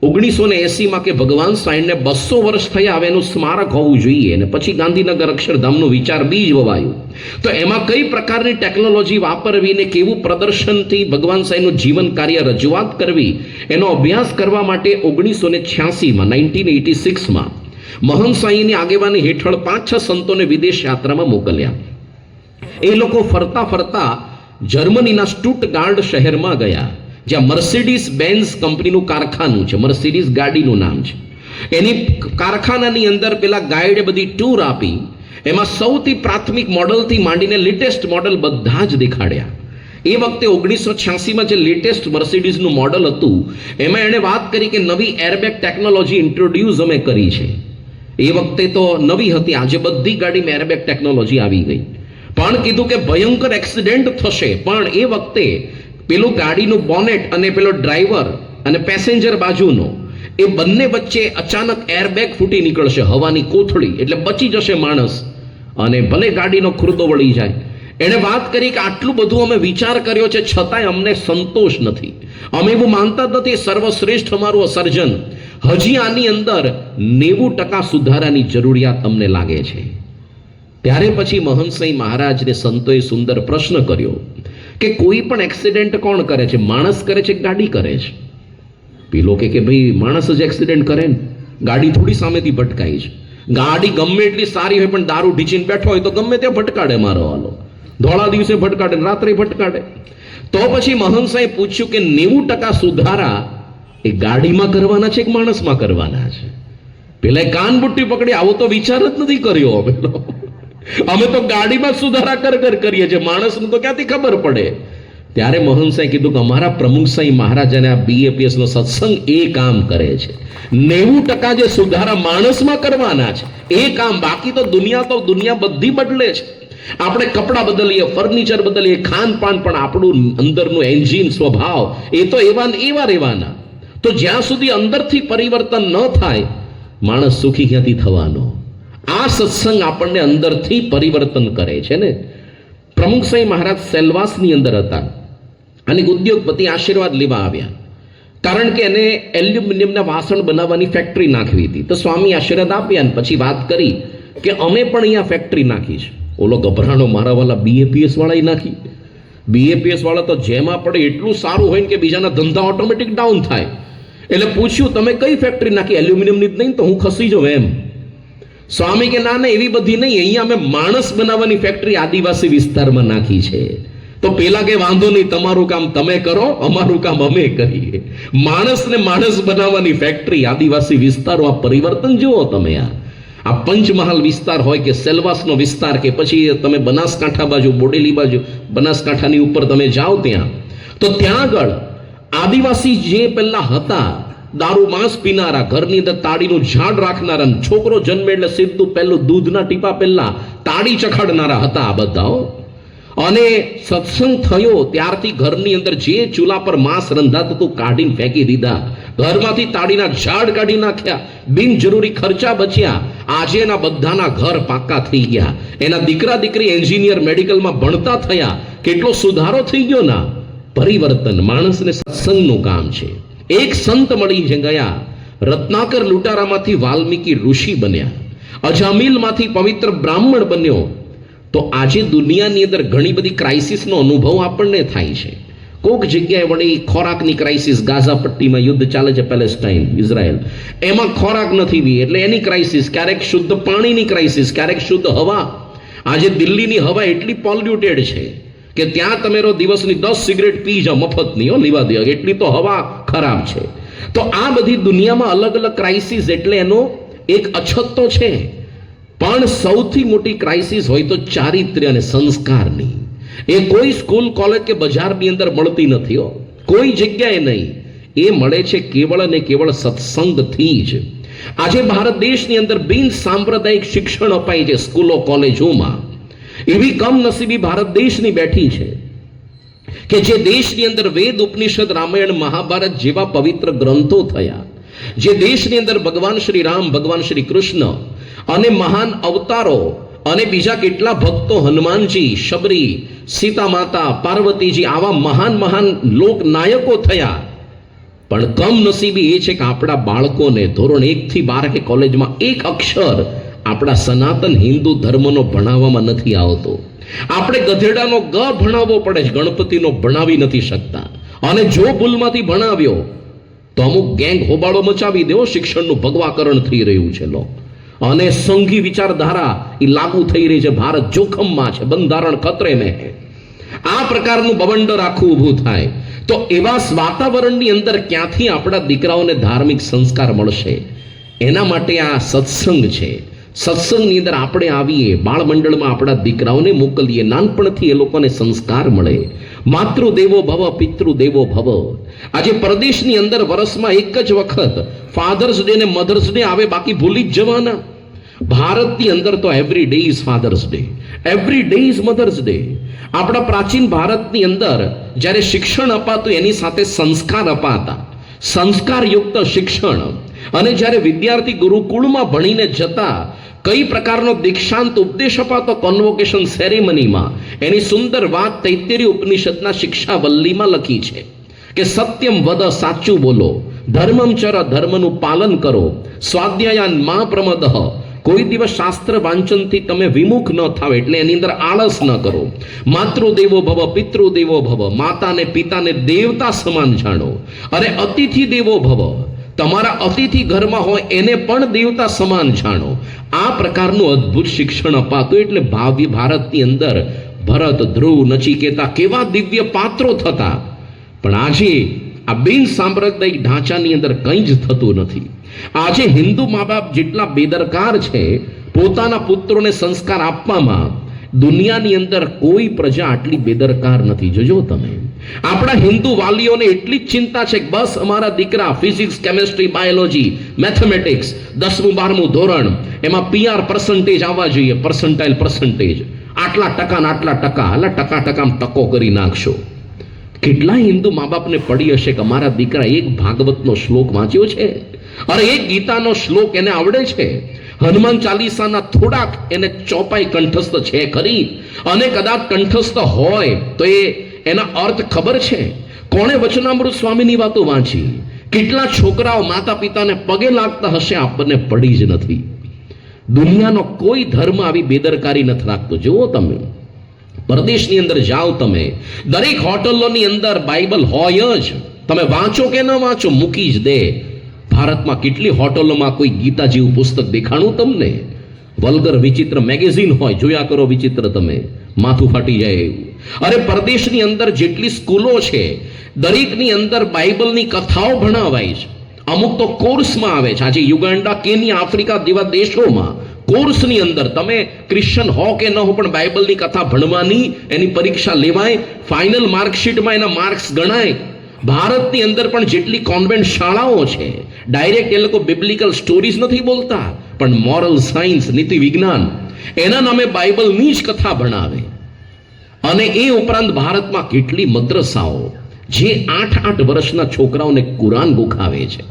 1980માં કે ભગવાન સાંઈને 200 વર્ષ થયા, હવે એનું સ્મારક હોવું જોઈએ, અને પછી ગાંધીનગર અક્ષરધામનો વિચાર બીજ વવાયું. તો એમાં કઈ પ્રકારની ટેકનોલોજી વાપરવી ને કેવું પ્રદર્શનથી ભગવાન સાંઈનું જીવન કાર્ય રજૂઆત કરવી, એનો અભ્યાસ કરવા માટે 1986માં 1986માં મહંત સાંઈની આગેવાની હેઠળ 5-6 સંતોને વિદેશ યાત્રામાં મોકલ્યા. એ લોકો ફરતા ફરતા જર્મનીના સ્ટુટગાર્ડ શહેરમાં ગયા, જ્યાં મર્સિડીઝ બેન્ઝ કંપનીનું કારખાનું છે. મર્સિડીઝ ગાડીનું નામ છે. એની કારખાનાની અંદર પેલા ગાઈડે બધી ટૂર આપી. એમાં સૌથી પ્રાથમિક મોડલથી માંડીને લેટેસ્ટ મોડલ બધા જ દેખાડ્યા. એ વખતે 1986માં જે લેટેસ્ટ મર્સિડીઝનું મોડલ હતું એમાં એણે વાત કરી કે નવી એરબેગ ટેકનોલોજી ઇન્ટ્રોડ્યુસ અમે કરી છે. એ વખતે તો નવી હતી, આજે બધી ગાડીમાં એરબેગ ટેકનોલોજી આવી ગઈ. પણ કીધું કે ભયંકર એક્સિડન્ટ થશે, પણ એ વખતે પેલું ગાડીનું બોનેટ અને પેલો ડ્રાઈવર અને પેસેન્જર બાજુનો એ બંને વચ્ચે અચાનક એરબેગ ફૂટી નીકળશે, હવાની કોથળી, એટલે બચી જશે માણસ, અને ભલે ગાડીનો ખુરદો વળી જાય. એણે વાત કરી કે આટલું બધું અમે વિચાર કર્યો છે, છતાંય અમને સંતોષ નથી. અમે એવું માનતા જ નથી સર્વશ્રેષ્ઠ અમારું સર્જન. હજી આની અંદર 90% સુધારાની જરૂરિયાત અમને લાગે છે. ત્યારે પછી મહંત સાંઈ મહારાજને સંતોએ સુંદર પ્રશ્ન કર્યો કે કોઈ પણ એક્સિડન્ટ કોણ કરે છે? માણસ કરે છે, ગાડી કરે છે? પેલો કે ભાઈ માણસ જ એક્સિડન્ટ કરે ને, ગાડી થોડી સામેથી ભટકાઈ છે. ગાડી ગમે એટલી સારી હોય પણ દારૂ ઢીચીને બેઠો હોય તો ગમે ત્યાં ભટકાડે. મારો વાલો ધોળા દિવસે ભટકાડે, રાત્રે ભટકાડે. તો પછી મહંત સાંઈ પૂછ્યું કે 90% સુધારા એ ગાડીમાં કરવાના છે કે માણસમાં કરવાના છે? પેલા કાન બુટ્ટી પકડી, આવો તો વિચાર જ નથી કર્યો. અમે તો ગાડીમાં સુધારા કર કરીએ છીએ, માણસને તો ક્યાંથી ખબર પડે? ત્યારે મહંત સાંઈ કીધું કે અમારા પ્રમુખ સાંઈ મહારાજ અને આ BAPS નો સત્સંગ એ કામ કરે છે. 90% જે સુધારા માણસમાં કરવાના છે એ કામ, બાકી તો દુનિયા બધી બદલે છે. આપણે કપડાં બદલીએ, ફર્નિચર બદલીએ, ખાનપાન, પણ આપણું અંદરનું એન્જિન, સ્વભાવ એ તો એવા રહેવાના. તો જ્યાં સુધી અંદરથી પરિવર્તન ન થાય, માણસ સુખી ક્યાંથી થવાનો? આ સત્સંગ આપણને અંદરથી પરિવર્તન કરે છે ને. પ્રમુખ સાંઈ મહારાજ સેલવાસની અંદર હતા અને ઉદ્યોગપતિ આશીર્વાદ લેવા આવ્યા, કારણ કે એને એલ્યુમિનિયમના વાસણ બનાવવાની ફેક્ટરી નાખવી હતી. તો સ્વામી આશીર્વાદ આપ્યા અને પછી વાત કરી કે અમે પણ અહીંયા ફેક્ટરી નાખી છે. ઓલો ગભરાણો મારા વાળા BAPS વાળા નાખી. BAPS વાળા તો જેમાં પડે એટલું સારું હોય ને કે બીજાના ધંધા ઓટોમેટિક ડાઉન થાય. એટલે પૂછ્યું તમે કઈ ફેક્ટરી નાખી? એલ્યુમિનિયમની જ નહીં તો હું ખસી જાઉં એમ. સ્વામી કે ના એવી બધી નહીં, અહીંયા અમે માણસ બનાવવાની ફેક્ટરી આદિવાસી વિસ્તારમાં નાખી છે. તો પેલા કે વાંધો નહીં, તમારું કામ તમે કરો, અમારું કામ અમે કરીએ. માણસને માણસ બનાવવાની ફેક્ટરી આદિવાસી વિસ્તારો. આ પરિવર્તન જુઓ તમે. આ પંચમહાલ વિસ્તાર હોય કે સેલવાસનો વિસ્તાર કે પછી તમે બનાસકાંઠા બાજુ, બોડેલી બાજુ, બનાસકાંઠાની ઉપર તમે જાઓ ત્યાં, તો ત્યાં આગળ આદિવાસી જે પહેલા હતા, દારૂ માંસ પીનારા, ઘરની અંદર તાળીનું ઝાડ રાખનારા, છોકરો જન્મે એટલે સીધું પહેલું દૂધના ટીપા પહેલા તાળી ચખાડનારા હતા આ બધા. અને સત્સંગ થયો ત્યારથી ઘરની અંદર જે ચૂલા પર માંસ રંધાતું હતું કાઢીને ફેંકી દીધા, ઘરમાંથી તાળીના ઝાડ કાઢી નાખ્યા, બિનજરૂરી ખર્ચા બચ્યા. આજે એના બધાના ઘર પાક્કા થઈ ગયા, એના દીકરા દીકરી એન્જિનિયર મેડિકલમાં ભણતા થયા. કેટલો સુધારો થઈ ગયો ના. પરિવર્તન માણસને સત્સંગનું કામ છે. એક સંત મળી ગયા, રત્નાકર લૂંટારામાંથી વાલ્મીકી ઋષિ બન્યા, અજામિલમાંથી પવિત્ર બ્રાહ્મણ બન્યો. તો આજે દુનિયાની અંદર ઘણી બધી ક્રાઇસિસનો અનુભવ આપણને થાય છે. કોઈક જગ્યાએ વળી ખોરાકની ક્રાઇસિસ, ગાઝા પટ્ટીમાં યુદ્ધ ચાલે છે, પેલેસ્ટાઇન, ઇઝરાયલ, એમાં ખોરાક નથી બી એટલે એની ક્રાઇસિસ, ક્યારેક શુદ્ધ પાણીની ક્રાઇસિસ, ક્યારેક શુદ્ધ હવા. આજે દિલ્હીની હવા એટલી પોલ્યુટેડ છે કે ત્યાં તમે દિવસની 10 સિગરેટ પી જાઓ મફતની, લેવા દે, એટલી તો હવા ખરાબ છે. તો આ બધી દુનિયામાં અલગ અલગ ક્રાઇસિસ, એટલે એનો એક અછત તો છે. પણ સૌથી મોટી ક્રાઇસિસ હોય તો ચારિત્ર્ય અને સંસ્કારની. એ કોઈ સ્કૂલ, કોલેજ કે બજારની અંદર મળતી નથી, કોઈ જગ્યાએ નહીં. એ મળે છે કેવળ અને કેવળ સત્સંગથી જ. આજે ભારત દેશની અંદર બિન સાંપ્રદાયિક શિક્ષણ અપાય છે સ્કૂલો, કોલેજોમાં. એવી કમનસીબી ભારત દેશની બેઠી છે કે જે દેશની અંદર વેદ, ઉપનિષદ, રામાયણ, મહાભારત જેવા પવિત્ર ગ્રંથો થયા, જે દેશની અંદર ભગવાન શ્રી રામ, ભગવાન શ્રી કૃષ્ણ અને મહાન અવતારો અને બીજા કેટલા ભક્તો, હનુમાનજી, શબરી, સીતા માતા, પાર્વતીજી, આવા મહાન મહાન લોક નાયકો થયા. પણ કમનસીબી એ છે કે આપણા બાળકોને ધોરણ 1 થી 12 કે કોલેજમાં એક અક્ષર આપણા સનાતન હિન્દુ ધર્મનો ભણાવવામાં નથી આવતો. આપણે ગધેડાનો ગ ભણાવવો પડે છે, ગણપતિનો ભણાવી નથી શકતા. અને જો ભૂલમાંથી ભણાવ્યો તો અમુક ગેંગ હોબાળો મચાવી દેવો, શિક્ષણનું ભગવાકરણ થઈ રહ્યું છે. અને સંઘી વિચારધારા એ લાગુ થઈ રહી છે. ભારત જોખમમાં છે, બંધારણ ખતરે મેં. આ પ્રકારનું બવંડર આખું ઊભું થાય તો એવા વાતાવરણની અંદર ક્યાંથી આપણા દીકરાઓને ધાર્મિક સંસ્કાર મળશે? એના માટે આ સત્સંગ છે. સત્સંગની અંદર આપણે આવીએ, બાળમંડળમાં આપણા દીકરાઓને મોકલીએ, નાનપણથી એ લોકોને સંસ્કાર મળે. માતૃદેવો ભવ, પિતૃદેવો ભવ. આજે પરદેશની અંદર વર્ષમાં એક જ વખત ફાધર્સ ડે ને મધર્સ ડે આવે, બાકી ભૂલી જ જવાના. ભારતની અંદર તો every day is fathers day, every day is mothers day. આપણા પ્રાચીન ભારતની અંદર જ્યારે શિક્ષણ અપાતું એની સાથે સંસ્કાર અપાતા, સંસ્કારયુક્ત શિક્ષણ. અને જ્યારે વિદ્યાર્થી ગુરુકુળમાં ભણીને જતા, કઈ પ્રકારનો દીક્ષાંત ઉપદેશ અપાતો કોન્વોકેશન સેરેમનીમાં, એની સુંદર વાત તૈત્તરીય ઉપનિષદના શિક્ષાવલ્લીમાં લખી છે કે સત્યમ વદ, સાચું બોલો, ધર્મમ ચર, ધર્મનું પાલન કરો, સ્વાધ્યાયાન મા પ્રમદઃ, કોઈ દિવસ શાસ્ત્ર વાંચનથી તમે વિમુખ ન થાવ, એટલે એની અંદર આળસ ન કરો. માતૃદેવો ભવ, પિતૃદેવો ભવ, માતાને પિતાને દેવતા સમાન જાણો. અને અતિથિ દેવો ભવ, તમારા અતિથિ ઘરમાં હોય એને પણ દેવતા સમાન જાણો. આ પ્રકારનું અદ્ભુત શિક્ષણ અપાતું. એટલે ભાવિ ભારતની અંદર ભરત, ધ્રુવ, નચિકેતા કેવા દિવ્ય પાત્રો થતા. પણ આજે આ બિન સાંપ્રદાયિક ઢાંચાની અંદર કંઈ જ થતું નથી. આજે હિન્દુ મા બાપ જેટલા બેદરકાર છે પોતાના પુત્રોને સંસ્કાર આપવામાં, દુનિયાની અંદર કોઈ પ્રજા આટલી બેદરકાર નથી. જોજો તમે, આપણા હિન્દુ વાલીઓને એટલી જ ચિંતા છે કે બસ અમારા દીકરા ફિઝિક્સ, કેમેસ્ટ્રી, બાયોલોજી, મેથેમેટિક્સ 10મું 12મું ધોરણ, એમાં PR પર્સન્ટેજ આવવા જોઈએ, પર્સન્ટેજ આટલા ટકા ને આટલા ટકા, એટલે ટકામાં ટકો કરી નાખશો. કેટલા હિન્દુ મા બાપને પડી હશે કે અમારા દીકરા એક ભાગવતનો શ્લોક વાંચ્યો છે, અરે એક ગીતાનો શ્લોક એને આવડે છે, હનુમાન ચાલીસાના થોડાક એને ચોપાઈ કંઠસ્થ છે ખરી, અને કદાચ કંઠસ્થ હોય તો એના અર્થ ખબર છે? કોણે વચનામૃત સ્વામીની વાતો વાંચી? કેટલા છોકરાઓ માતા પિતાને પગે લાગતા હશે, આપણને પડી જ નથી. દુનિયાનો કોઈ ધર્મ આવી બેદરકારી નથી રાખતો. જુઓ તમે પરદેશની અંદર જાઓ, તમે દરેક હોટલોની અંદર બાઇબલ હોય જ. તમે વાંચો કે ન વાંચો, મૂકી જ દે. ભારતમાં કેટલી હોટલોમાં કોઈ ગીતા જેવું પુસ્તક દેખાણું તમને? વલ્ગર વિચિત્ર મેગેઝિન હોય, જોયા કરો વિચિત્ર, તમે માથું ફાટી જાય એવું. અરે પરદેશની અંદર જેટલી સ્કૂલો છે, દરેકની અંદર બાઇબલની કથાઓ ભણાવાય છે. અમુક તો કોર્સમાં આવે છે. આજે યુગાન્ડા, કેન્યા, આફ્રિકા જેવા દેશોમાં કોર્સની અંદર તમે ક્રિશ્ચન હો કે ન હો, પણ બાઇબલની કથા ભણવાની, એની પરીક્ષા લેવાય, ફાઇનલ માર્કશીટમાં એના માર્ક્સ ગણાય. ભારતની અંદર પણ જેટલી કોન્વેન્ટ શાળાઓ છે, ડાયરેક્ટ એ લોકો બિબ્લિકલ સ્ટોરીઝ નથી બોલતા, પણ મોરલ સાયન્સ, નીતિ વિજ્ઞાન, એના નામે બાઇબલની જ કથા ભણાવે. અને એ ઉપરાંત ભારતમાં કેટલી મદ્રસાઓ જે 8-8 વર્ષના છોકરાઓને કુરાન ગોખાવે છે.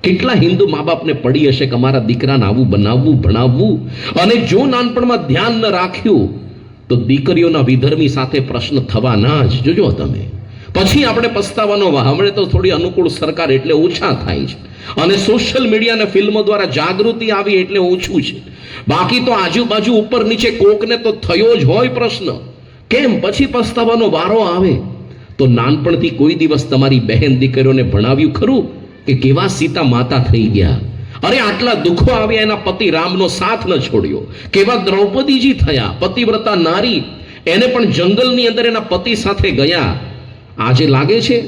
કેટલા હિન્દુ મા બાપને પડી હશે કે અમારા દીકરાને આવું બનાવવું, ભણાવવું, અને જો નાનપણમાં ધ્યાન ન રાખ્યું તો દીકરીઓના વિધર્મી સાથે પ્રશ્ન થવાના જ. જોજો તમે, પછી આપણે પસ્તાવાનો. હમણાં તો થોડી અનુકૂળ સરકાર એટલે ઓછા થાય છે, અને સોશિયલ મીડિયા અને ફિલ્મો દ્વારા જાગૃતિ આવી એટલે ઓછું છે. બાકી તો આજુબાજુ ઉપર નીચે કોકને તો થયો જ હોય પ્રશ્ન. કેમ? પછી પસ્તાવાનો વારો આવે. તો નાનપણથી કોઈ દિવસ તમારી બહેન દીકરીઓને ભણાવ્યું ખરું કે કેવા સીતા માતા થઈ ગયા? અરે આટલા દુઃખો આવ્યા, એના પતિ રામનો સાથ ન છોડ્યો. કેવા દ્રૌપદીજી થયા, પતિવ્રતા નારી, એને પણ જંગલની અંદર એના પતિ સાથે ગયા. આજે લાગે છે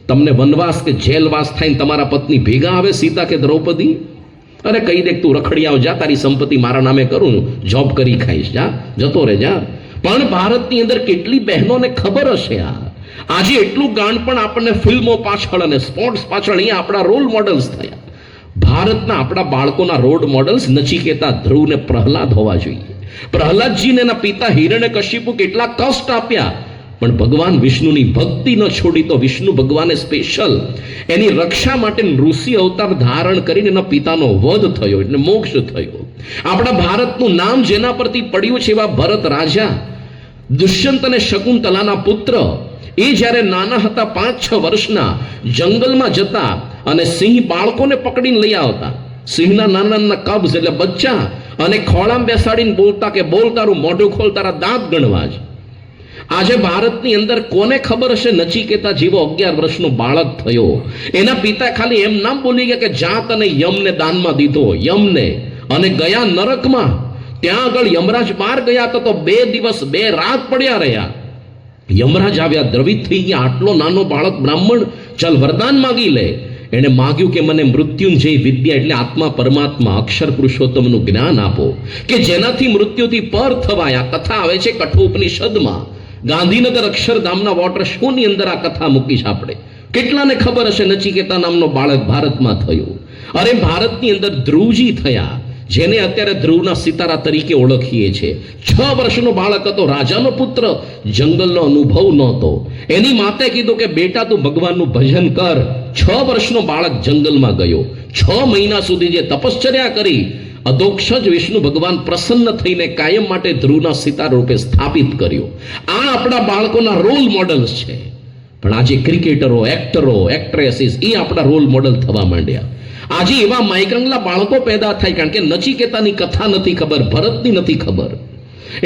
તમને વનવાસ કે જેલવાસ થઈને તમારા પત્ની ભેગા આવે, સીતા કે દ્રૌપદી? અરે કહી દે તું રખડી આવ, જા, તારી સંપત્તિ મારા નામે કરું, જોબ કરી ખાઈશ, જા, જતો રહે, જા. પણ ભારતની અંદર કેટલી બહેનોને ખબર હશે આ? આજે એટલું ગાંડ પણ આપણને ફિલ્મો પાછળ અને સ્પોર્ટ્સ પાછળ, અહીંયા આપણા રોલ મોડલ્સ થયા. ભારતના આપણા બાળકોના રોલ મોડલ્સ નચિકેતા, ધ્રુવ ને પ્રહલાદ હોવા જોઈએ. પ્રહલાદજીને એના પિતા હિરણ્યકશિપુ કેટલા કષ્ટ આપ્યા, પણ ભગવાન વિષ્ણુની ભક્તિ ન છોડી તો વિષ્ણુ ભગવાને સ્પેશિયલ એની રક્ષા માટે ઋષિ અવતાર ધારણ કરીને એના પિતાનો વધ થયો, એટલે મોક્ષ થયો. આપણા ભારતનું નામ જેના પરથી પડ્યું છે એવા ભરત રાજા, દુષ્યંત અને શકુંતલાના પુત્ર, એ જ્યારે નાના હતા 5-6 વર્ષના, જંગલમાં જતા અને સિંહ બાળકોને પકડીને લઈ આવતા. સિંહના નાના નાના કબ્ઝ એટલે બચ્ચા, અને ખોળામાં બેસાડીને બોલતા કે બોલ, તારું મોઢું ખોલ, તારા દાંત ગણવા જ. આજે ભારતની અંદર કોને ખબર હશે નચિકેતા જેવો 11 વર્ષનો બાળક થયો? એના પિતા ખાલી એમ નામ બોલી ગયા કે જાત અને યમને દાનમાં દીધો, યમને, અને ગયા નરકમાં. ત્યાં આગળ યમરાજ બહાર ગયા તો 2 દિવસ 2 રાત પડ્યા રહ્યા. યમરાજ આવ્યા, દ્રવિત થઈ ગયા. આટલો નાનો બાળક બ્રાહ્મણ, ચાલ વરદાન માગી લે. એને માગ્યું કે મને મૃત્યુંજય વિદ્યા એટલે આત્મા પરમાત્મા અક્ષર પુરુષોત્તમનું જ્ઞાન આપો, કે જેનાથી મૃત્યુથી પર થવાય. આ કથા આવે છે કઠોપનિષદમાં. ગાંધીનગર અક્ષરધામના વોટર શોની અંદર આ કથા મૂકી છે આપણે. કેટલાને ખબર હશે નચિકેતા નામનો બાળક ભારતમાં થયો? અરે ભારતની અંદર ધ્રુવજી થયા, જેને અત્યારે ધ્રુવના સિતારા તરીકે ઓળખીએ છીએ. 6 વર્ષનો બાળક હતો, રાજાનો પુત્ર, જંગલનો અનુભવ નહોતો. એની માતાએ કીધું કે બેટા તું ભગવાનનું ભજન કર. 6 વર્ષનો બાળક જંગલમાં ગયો. 6 મહિના સુધી જે તપશ્ચર્યા કરી, અધોક્ષજ વિષ્ણુ ભગવાન પ્રસન્ન થઈને કાયમ માટે ધ્રુવના સિતાર રૂપે સ્થાપિત કર્યો. આ આપણા બાળકોના રોલ મોડલ્સ છે. પણ આજે ક્રિકેટરો, એક્ટરો, એક્ટ્રેસીસ એ આપણા રોલ મોડલ થવા માંડ્યા. આજે એવા માયકંગલા બાળકો પેદા થાય, કારણ કે નચિકેતાની કથા નથી ખબર, ભરતની નથી ખબર.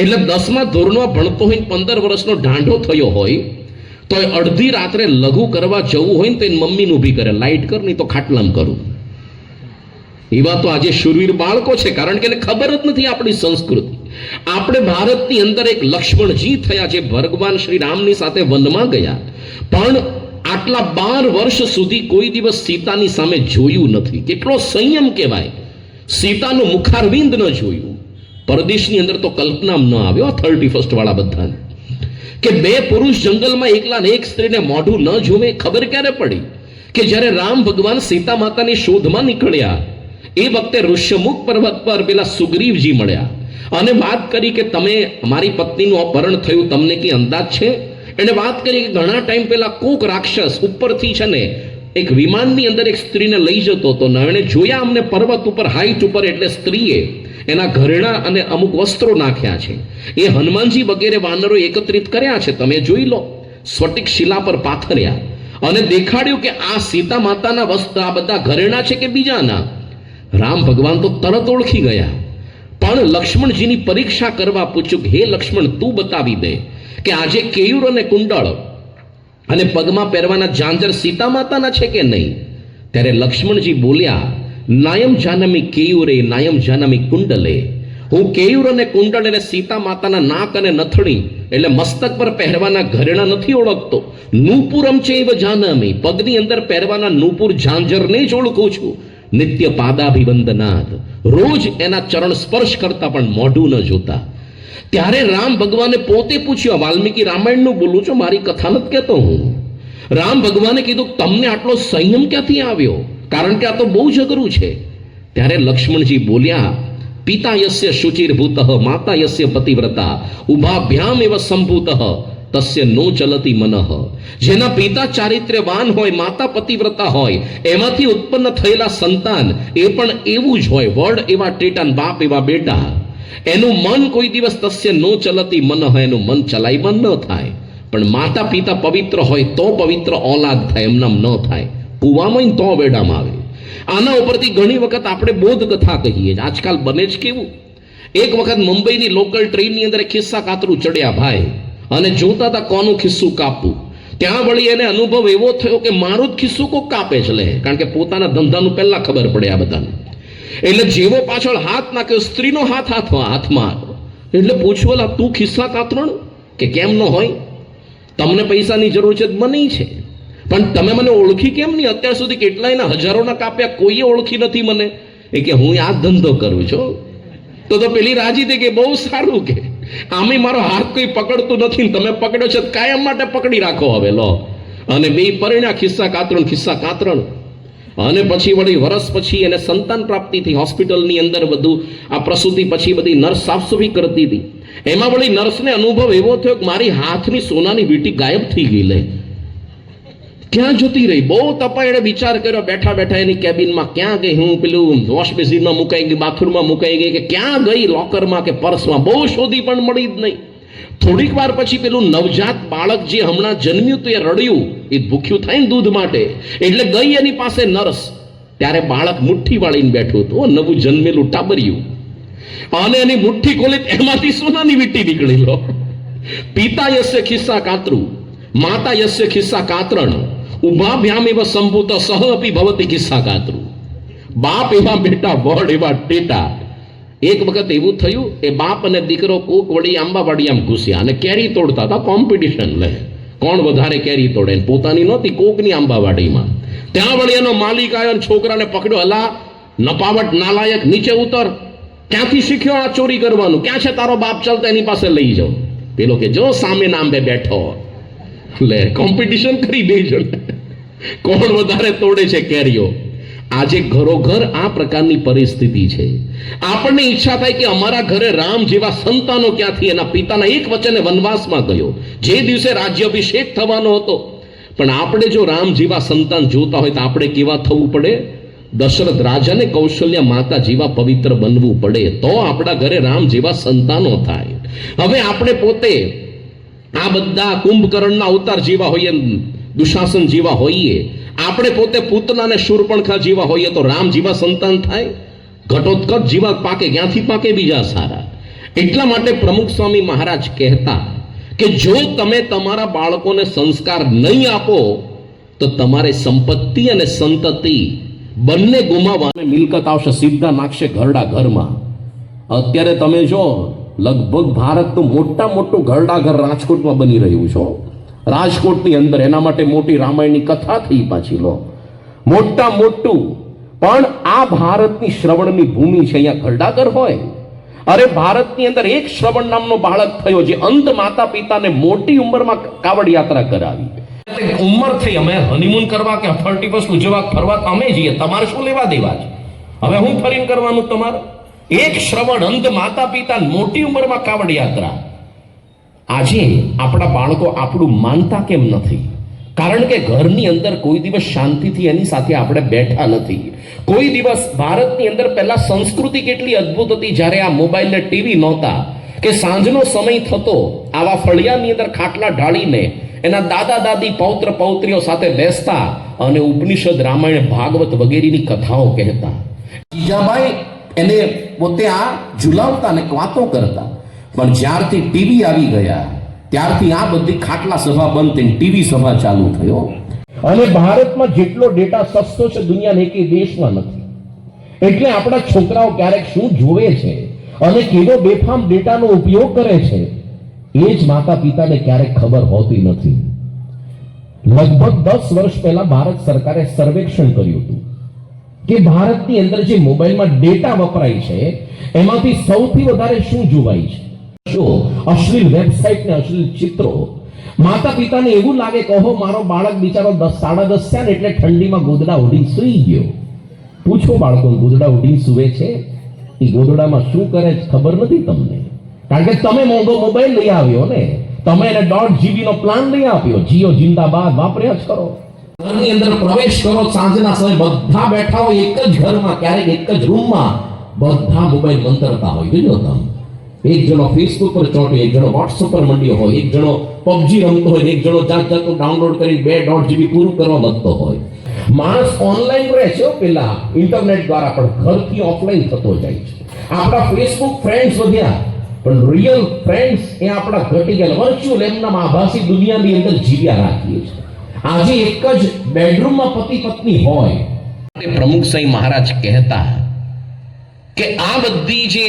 એટલે 10મા ધોરણમાં ભણતો હોય, 15 વર્ષનો ઢાંઢો થયો હોય, તો અડધી રાત્રે લઘુ કરવા જવું હોય ને તો એની મમ્મીને ઊભી કરે, લાઈટ કર, નહીં તો ખાટલામાં કરું. એવા તો આજે શૂરવીર બાળકો છે, કારણ કે એને ખબર જ નથી આપણી સંસ્કૃતિ. આપણે ભારતની અંદર એક લક્ષ્મણજી થયા, જે ભગવાન શ્રી રામની સાથે વનમાં ગયા, પણ આટલા 12 વર્ષ સુધી કોઈ દિવસ સીતાની સામે જોયું નથી. કેટલો સંયમ કહેવાય! સીતાનું મુખારવિંદ ન જોયું. પરદેશની અંદર તો કલ્પના ન આવ્યો 31st વાળા બધાને, કે 2 પુરુષ જંગલમાં એકલા ને એક સ્ત્રીને મોઢું ન જોવે. ખબર ક્યારે પડી? કે જ્યારે રામ ભગવાન સીતા માતાની શોધમાં નીકળ્યા, એ વખતે ઋષ્યમુખ પર્વત પર પેલા સુગ્રીવજી મળ્યા અને વાત કરી કે તમે, મારી પત્નીનું અપહરણ થયું, તમને કઈ અંદાજ છે? એને વાત કરી કે ઘણા ટાઈમ પહેલા કોક રાક્ષસ ઉપરથી છે ને એક વિમાનની અંદર એક સ્ત્રીને લઈ જતો હતો. એણે જોયા અમને પર્વત ઉપર, હાઈટ ઉપર, એટલે સ્ત્રીએ એના ઘરેણા અને અમુક વસ્ત્રો નાખ્યા છે. એ હનુમાનજી વગેરે વાનરો એકત્રિત કર્યા છે, તમે જોઈ લો. સ્ફટિક શિલા પર પાથર્યા અને દેખાડ્યું કે આ સીતા માતાના વસ્ત્ર, આ બધા ઘરેણા છે કે બીજાના. રામ ભગવાન તો તરત ઓળખી ગયા, પણ લક્ષ્મણજીની પરીક્ષા કરવા પૂછ્યું કે હે લક્ષ્મણ, તું બતાવી દે કે આજે કેયુર અને કુંડળ અને પગમાં પહેરવાના ઝાંઝર સીતા માતાના છે કે નહીં. ત્યારે લક્ષ્મણજી બોલ્યા, નાયમ જાનમી કેયુરે નાયમ જાનમી કુંડલે. હું કેયુર અને કુંડળ એટલે સીતા માતાના નાક અને નથણી એટલે મસ્તક પર પહેરવાના ઘરેણા નથી ઓળખતો. નૂપુરમ ચૈવ જાનમી, પગની અંદર પહેરવાના નૂપુર ઝાંઝરને જ ઓળખું છું. નિત્ય પાદાભિવંદનાદ, રોજ એના ચરણ સ્પર્શ કરતા પણ મોઢું ન જોતા. ત્યારે રામ ભગવાને પોતે પૂછ્યું, વાલ્મીકી રામાયણનું બોલું છું, મારી કથા નથી કહેતો હું. રામ ભગવાને કીધું, તમને આટલો સંયમ ક્યાંથી આવ્યો? કારણ કે આ તો બહુ જ અઘરું છે. ત્યારે લક્ષ્મણજી બોલ્યા, પિતા યસ્ય શુચિર્ભૂત માતા યસ્ય પતિવ્રતા ઉભાભ્યામ એવ સંભૂત તસ્ય નો ચલતી મનઃ. જેના પિતા ચારિત્ર્યવાન હોય, માતા પતિવ્રતા હોય, એમાંથી ઉત્પન્ન થયેલા સંતાન એ પણ એવું જ હોય, વડ એવા ટેટા, બાપ એવા બેટા. એનું મન કોઈ દિવસ તસ્ય નો ચલતી મનઃ, એનું મન ચલાયમાન ન થાય. પણ માતા પિતા પવિત્ર હોય તો પવિત્ર ઓલાદ થાય, એમનામ ન થાય. કુવામાં તો વેડામાં આવે. આના ઉપરથી ઘણી વખત આપણે બોધ કથા કહીએ. આજકાલ બને જ કેવું, એક વખત મુંબઈની લોકલ ટ્રેનની અંદર ખિસ્સા કાતરું ચડ્યા ભાઈ, અને જોતા હતા કોનું ખિસ્સું કાપવું. ત્યાં વળી એને અનુભવ એવો થયો કે મારું જ ખિસ્સું કોક કાપે છે લે, કારણ કે પોતાના ધંધાનું પહેલા ખબર પડે આ બધાને. એટલે જેવો પાછળ હાથ નાખ્યો, સ્ત્રીનો હાથમાં, એટલે પૂછવેલા, તું ખિસ્સા કાતરણ કે કેમ ન હોય? તમને પૈસાની જરૂર છે, મને છે, પણ તમે મને ઓળખી કેમ નહીં? અત્યાર સુધી કેટલાયના હજારોના કાપ્યા, કોઈએ ઓળખી નથી મને. એ કે હું આ ધંધો કરું છું. તો પેલી રાજી થઈ કે બહુ સારું, કે આમે મારો હાથ કોઈ પકડતું નથી, તમે પકડ્યો છે કાયમ માટે પકડી રાખો હવે લો. અને બે પરિણ્યા, ખિસ્સા કાતરણ. અને પછી વળી વર્ષ પછી એને સંતાન પ્રાપ્તિ થઈ. હોસ્પિટલની અંદર બધું આ પ્રસૂતિ પછી બધી નર્સ સાફસફાઈ કરતી હતી. એમાં વળી નર્સને અનુભવ એવો થયો કે મારી હાથની સોનાની વીંટી ગાયબ થઈ ગઈ, લે ક્યાં જતી રહી? બહુ તપાય, એને વિચાર કર્યો બેઠા બેઠા એની કેબિનમાં, ક્યાં ગઈ? હું પેલું વોશ બેસિનમાં મુકાઈ ગઈ, બાથરૂમમાં મુકાઈ ગઈ, કે ક્યાં ગઈ? લોકરમાં કે પર્સમાં. બહુ શોધી પણ મળી જ નહીં. થોડીક વાર પછી પેલું નવજાત બાળક જે હમણાં જન્મ્યું તો એ રડ્યું, એ ભૂખ્યું થાય ને દૂધ માટે, એટલે ગઈ એની પાસે નર્સ. ત્યારે બાળક મુઠ્ઠી વાળીને બેઠું હતું, નવું જન્મેલું ટાબર્યું, અને એની મુઠ્ઠી ખોલી, એમાંથી સોનાની વીંટી નીકળી. લો, પિતા યસ્ય ખિસ્સા કાતરું માતા યસ્ય ખિસ્સા કાતરણ ઉભાભ્યામ એવ સંભૂત સહ અપી ભવતી ખિસ્સા કાતરું. બાપ એવા બેટા, વડ એવા ટેટા. એક વખત એવું થયું, એ બાપ અને દીકરો કોક વળી આંબાવાડિયામાં ઘૂસ્યા અને કેરી તોડતા હતા. કોમ્પિટિશન, લે કોણ વધારે કેરી તોડે. પોતાની નહોતી, કોકની આંબાવાડીમાં. ત્યાં વળી એનો માલિક આવ્યો અને છોકરાને પકડ્યો, હલા નપાવટ નાલાયક, નીચે ઉતર. ક્યાંથી શીખ્યો આ ચોરી કરવાનું? ક્યાં છે તારો બાપ? ચાલતા એની પાસે લઈ જાઓ. પેલો કે જો સામે નાંબે બેઠો, લે કોમ્પિટિશન કરી બે જણ, કોણ વધારે તોડે છે કેરીઓ. આજે ઘરોઘર આ પ્રકારની પરિસ્થિતિ છે. આપણને ઈચ્છા થાય કે અમારા ઘરે રામ જેવા સંતાનો ક્યાંથી? એના પિતાના એક વચને વનવાસમાં ગયો, જે દિવસે રાજ્યાભિષેક થવાનો હતો. પણ આપણે જો રામ જેવા સંતાન જોતા હોય તો આપણે કેવા થવું પડે? દશરથ રાજાને કૌશલ્યા માતા જેવા પવિત્ર બનવું પડે, તો આપણા ઘરે રામ જેવા સંતાનો થાય. હવે આપણે પોતે આ બધા કુંભકર્ણના અવતાર જેવા હોઈએ, દુશાસન જેવા હોઈએ, આપણે પોતે પૂતના અને શૂર્પણખા જેવા હોઈએ, તો રામ જેવા સંતાન થાય? ઘટોત્કચ જેવા પાકે, ક્યાંથી પાકે બીજા સારા? એટલા માટે પ્રમુખ સ્વામી મહારાજ કહેતા કે જો તમે તમારા બાળકોને સંસ્કાર નહીં આપો તો તમારે સંપત્તિ અને સંતતિ બંને ગુમાવવા, મિલકત આવશે, સીધા નાખશે ઘરડા ઘરમાં. અત્યારે તમે જો લગભગ ભારતનું મોટું ઘરડા ઘર રાજકોટમાં બની રહ્યું છે. રાજકોટની અંદર એના માટે મોટી રામાયણની કથા થઈ પાછી. લો, મોટું. પણ આ ભારતની શ્રવણની ભૂમિ છે, અહીંયા ઘરડા ઘર હોય. અરે ભારતની અંદર એક શ્રવણ નામનો બાળક થયો, જે અંધ માતા પિતાને મોટી ઉંમરમાં કાવડ યાત્રા કરાવી. ઉંમર થઈ, અમે હનીમૂન કરવા કે 31st ઉજવવા ફરવા અમે જઈએ, તમારે શું લેવા દેવા છે? હવે હું ફરીને કરવાનું તમારે? એક શ્રવણ, અંધ માતા પિતા, મોટી ઉંમરમાં કાવડ યાત્રા. આજે આપણા બાળકો આપણું માનતા કેમ નથી? કારણ કે ઘરની અંદર કોઈ દિવસ શાંતિથી એની સાથે આપણે બેઠા નથી. કોઈ દિવસ ભારતની અંદર પહેલા સંસ્કૃતિ કેટલી અદ્ભુત હતી, જ્યારે આ મોબાઈલ ને ટીવી નહોતા, કે સાંજનો સમય થતો આવા ફળિયાની અંદર ખાટલા ઢાળીને એના દાદા દાદી પૌત્ર પૌત્રીઓ સાથે બેસતા અને ઉપનિષદ રામાયણ ભાગવત વગેરેની કથાઓ કહેતા. જીજાબાઈ એને પોતે આ ઝુલાવતા અને વાતો કરતા. પણ જ્યારથી ટીવી આવી ગયા ત્યારથી આ બધી ખાટલા સભા બંધ થઈને ટીવી સભા ચાલુ થયો. અને ભારતમાં જેટલો ડેટા સસ્તો છે દુનિયાના એકેય દેશમાં નથી. એટલે આપણા છોકરાઓ ક્યારેક શું જોવે છે અને કેવો બેફામ ડેટાનો ઉપયોગ કરે છે એ જ માતા પિતાને ક્યારેક ખબર હોતી નથી. લગભગ 10 વર્ષ પહેલા ભારત સરકારે સર્વેક્ષણ કર્યું હતું કે ભારતની અંદર જે મોબાઈલમાં ડેટા વપરાય છે એમાંથી સૌથી વધારે શું જોવાય છે? અશ્લીલ વેબસાઇટ ને અશ્લીલ ચિત્રો. માતા પિતાને એવું લાગે કે ઓહો, મારો બાળક બિચારો 10, 10:30 થયા ને એટલે ઠંડીમાં ગોદડા ઉડીને સૂઈ ગયો. પૂછો બાળકો, ગોદડા ઉડીને સૂવે છે? એ ગોદડામાં શું કરે છે ખબર નથી તમને, કારણ કે તમે મોંઘો મોબાઈલ લઈ આવ્યો ને, તમે એને 1.5 GB નો પ્લાન લઈ આપ્યો. જીઓ જિંદાબાદ વાપર્યા જ કરો. ઘરની અંદર પ્રવેશ કરો, સાંજના સમય બધા બેઠા હોય એક જ ઘરમાં, ક્યારેક એક જ રૂમમાં, બધા મોબાઈલ મંતરતા હોય. જોજો તમે, એક જણો ફેસબુક પર ચોંટ્યો, એક જણો વોટ્સએપ પર મંડ્યો હોય, એક જણો પબજી રમતો હોય, એક જણો જાત જાતનું ડાઉનલોડ કરીને 2.5 GB પૂરું કરવા લગતો હોય. માણસ ઓનલાઈન રહે છે પેલા ઇન્ટરનેટ દ્વારા, પણ ઘરથી ઓફલાઈન થતો જાય છે. આપણા ફેસબુક ફ્રેન્ડ્સ વધ્યા, પણ રિયલ ફ્રેન્ડ્સ એ આપણા ઘટી ગયા. વર્ચ્યુઅલ એમના આભાસી દુનિયાની અંદર જીવ્યા રાખીએ છીએ. આજે એક જ બેડરૂમમાં પતિ પત્ની હોય. પ્રમુખ સાંઈ મહારાજ કહેતા કે આ બધી જે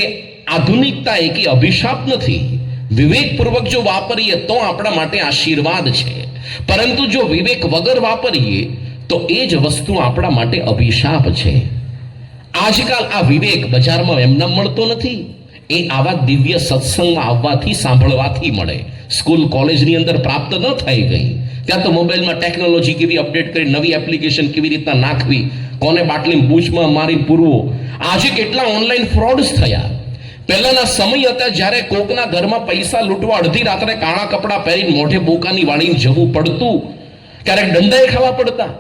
આધુનિકતા એક અભિશાપ નથી. વિવેકપૂર્વક જો વાપરીએ તો આપણા માટે આશીર્વાદ છે, પરંતુ જો વિવેક વગર વાપરીએ તો એ જ વસ્તુ આપણા માટે અભિશાપ છે. આજકાલ આ વિવેક બજારમાં એમને મળતો નથી, એ આવા દિવ્ય સત્સંગમાં આવવાથી, સાંભળવાથી મળે. સ્કૂલ કોલેજની અંદર પ્રાપ્ત ન થઈ ગઈ. ત્યાં તો મોબાઈલમાં ટેકનોલોજી કેવી અપડેટ કરી, નવી એપ્લિકેશન કેવી રીતના નાખવી, કોને બાટલી બૂચમાં મારી પૂરવો. આજે કેટલા ઓનલાઈન ફ્રોડ્સ થયા. પહેલાના સમય હતા જ્યારે કોકના ઘરમાં પૈસા લૂંટવા અડધી રાત્રે કાળા કપડાં પહેરીને મોઢે બોકાની વાળીને જવું પડતું, ક્યારેક દંડાએ ખાવા પડતા.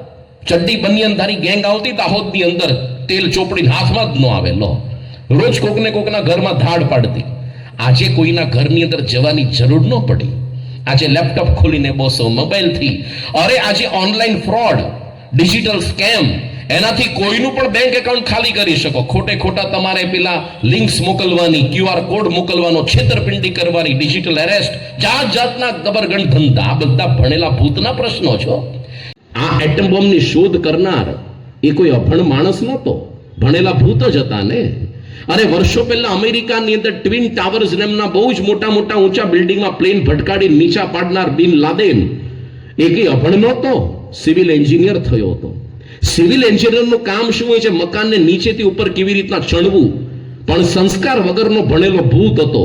ચડ્ડી બનિયાનધારી ગેંગ આવતી દાહોદની અંદર, તેલ ચોપડી હાથમાં જ ન આવે. લો, રોજ કોકને કોકના ઘરમાં ધાડ પાડતી. આજે કોઈના ઘરની અંદર જવાની જરૂર ન પડી. આજે લેપટોપ ખોલીને બોસો મોબાઈલથી. અરે આજે ઓનલાઈન ફ્રોડ, ડિજિટલ સ્કેમ, એનાથી કોઈનું પણ બેંક એકાઉન્ટ ખાલી કરી શકો. ખોટે ખોટા તમારે પેલા લિંક્સ મોકલવાની, QR કોડ મોકલવાનો, છેતરપિંડી કરવાની, ડિજિટલ એરેસ્ટ, જાત જાતના ગબરગણ ધંધા. આ બધા ભણેલા ભૂતના પ્રશ્નો છો. આ એટમ બોમ્બની શોધ કરનાર એ કોઈ અભણ માણસ નહોતો, ભણેલા ભૂત જ હતા ને. અરે વર્ષો પહેલા અમેરિકાની અંદર ટ્વિન ટાવર્સ નામના બહુ જ મોટા મોટા ઊંચા બિલ્ડિંગમાં પ્લેન ભટકાડી નીચા પાડનાર બિન લાદેન એ કઈ અભણ નહોતો, સિવિલ એન્જિનિયર થયો હતો. સિવિલ એન્જિનિયરનું કામ શું હોય છે? મકાનને નીચેથી ઉપર કેવી રીતના ચણવું. પણ સંસ્કાર વગરનો ભણેલો ભૂત હતો,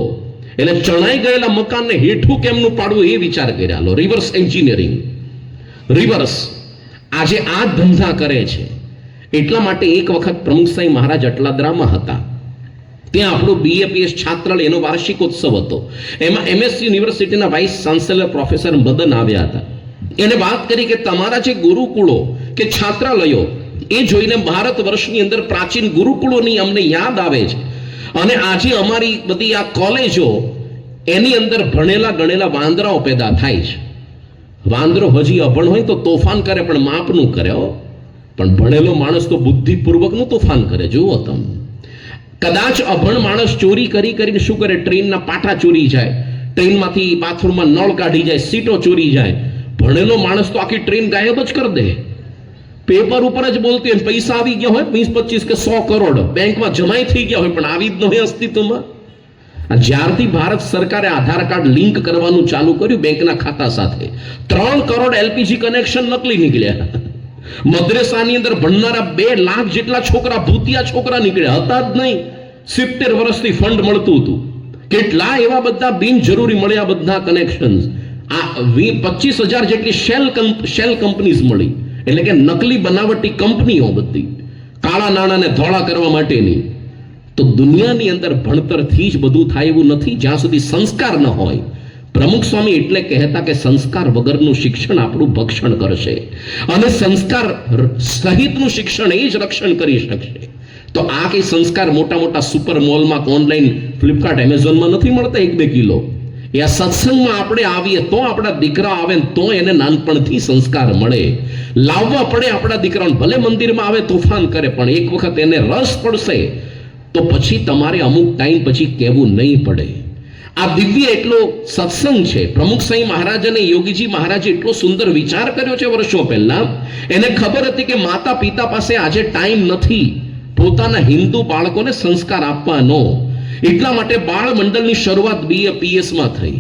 એટલે ચણાઈ ગયેલા મકાનને હેઠું કેમનું પાડવું એ વિચાર કર્યા. Reverse engineering, reverse. આજે આ ધંધા કરે છે. એટલા માટે એક વખત પ્રમુખ સાંઈ મહારાજ અટલાદરામાં હતા. ત્યાં આપણું BAPS છાત્રાલય એનો વાર્ષિકોત્સવ હતો. એમાં MS યુનિવર્સિટીના વાઇસ ચાન્સેલર પ્રોફેસર મદન આવ્યા હતા. એને વાત કરી કે તમારા જે ગુરુકુળો કે છાત્રાલયો એ જોઈને ભારત વર્ષની અંદર પ્રાચીન ગુરુકુળોની અમને યાદ આવે છે. અને આજે અમારી બધી આ કોલેજો એની અંદર ભણેલા ગણેલા વાંદરાઓ પેદા થાય છે. વાંદરો હજી અભણ હોય તો તોફાન કરે, પણ માપનું કરે. પણ ભણેલો માણસ તો બુદ્ધિપૂર્વકનું તોફાન કરે. જુઓ તમે, કદાચ અભણ માણસ ચોરી કરીને શું કરે? ટ્રેનના પાટા ચોરી જાય, ટ્રેનમાંથી બાથરૂમમાં નળ કાઢી જાય, સીટો ચોરી જાય. ભણેલો માણસ તો આખી ટ્રેન ગાયબ જ કરી દે. પેપર ઉપર જ બોલતી હોય, પૈસા આવી ગયા હોય 20, 25 કે 100 કરોડ બેંકમાં જમાઈ થઈ ગયા હોય, પણ આવી જ ન હોય અસ્તિત્વમાં. જ્યારથી ભારત સરકારે આધાર કાર્ડ લિંક કરવાનું ચાલુ કર્યું બેંકના ખાતા સાથે, 3 કરોડ LPG કનેક્શન નકલી નીકળ્યા. મદ્રેસાની અંદર ભણનારા 2 લાખ જેટલા છોકરા ભૂતિયા છોકરા નીકળ્યા હતા જ નહીં. 70 વર્ષથી ફંડ મળતું હતું. કેટલા એવા બધા બિનજરૂરી મળ્યા બધા કનેક્શન્સ. આ 25,000 જેટલી શેલ કંપનીઝ મળી, એટલે કે નકલી બનાવટી કંપનીઓ બધી કાળા નાણાંને ધોળા કરવા માટેની. તો દુનિયાની અંદર ભણતરથી જ બધું થાય એવું નથી. જ્યાં સુધી સંસ્કાર ન હોય, પ્રમુખ સ્વામી એટલે કહેતા કે સંસ્કાર વગરનું શિક્ષણ આપણું ભક્ષણ કરશે અને સંસ્કાર સહિતનું શિક્ષણ એ જ રક્ષણ કરી શકશે. તો આ કઈ સંસ્કાર મોટા મોટા સુપર મોલમાં ઓનલાઈન ફ્લિપકાર્ટ એમેઝોનમાં નથી મળતા 1-2 કિલો. એ આ સત્સંગમાં આપણે આવીએ તો આપણા દીકરા આવે તો એને નાનપણથી સંસ્કાર મળે. લાવવા પડે આપણા દીકરાઓને, ભલે મંદિરમાં આવે તોફાન કરે પણ એક વખત એને રસ પડશે તો પછી તમારે અમુક ટાઈમ પછી કહેવું નહીં પડે. આ દિવ્ય એટલો સત્સંગ છે. પ્રમુખ સાંઈ મહારાજ અને યોગીજી મહારાજે એટલો સુંદર વિચાર કર્યો છે વર્ષો પહેલા. એને ખબર હતી કે માતા પિતા પાસે આજે ટાઈમ નથી પોતાના હિન્દુ બાળકોને સંસ્કાર આપવાનો. એટલા માટે બાળ મંડળની શરૂઆત BAPS માં થઈ.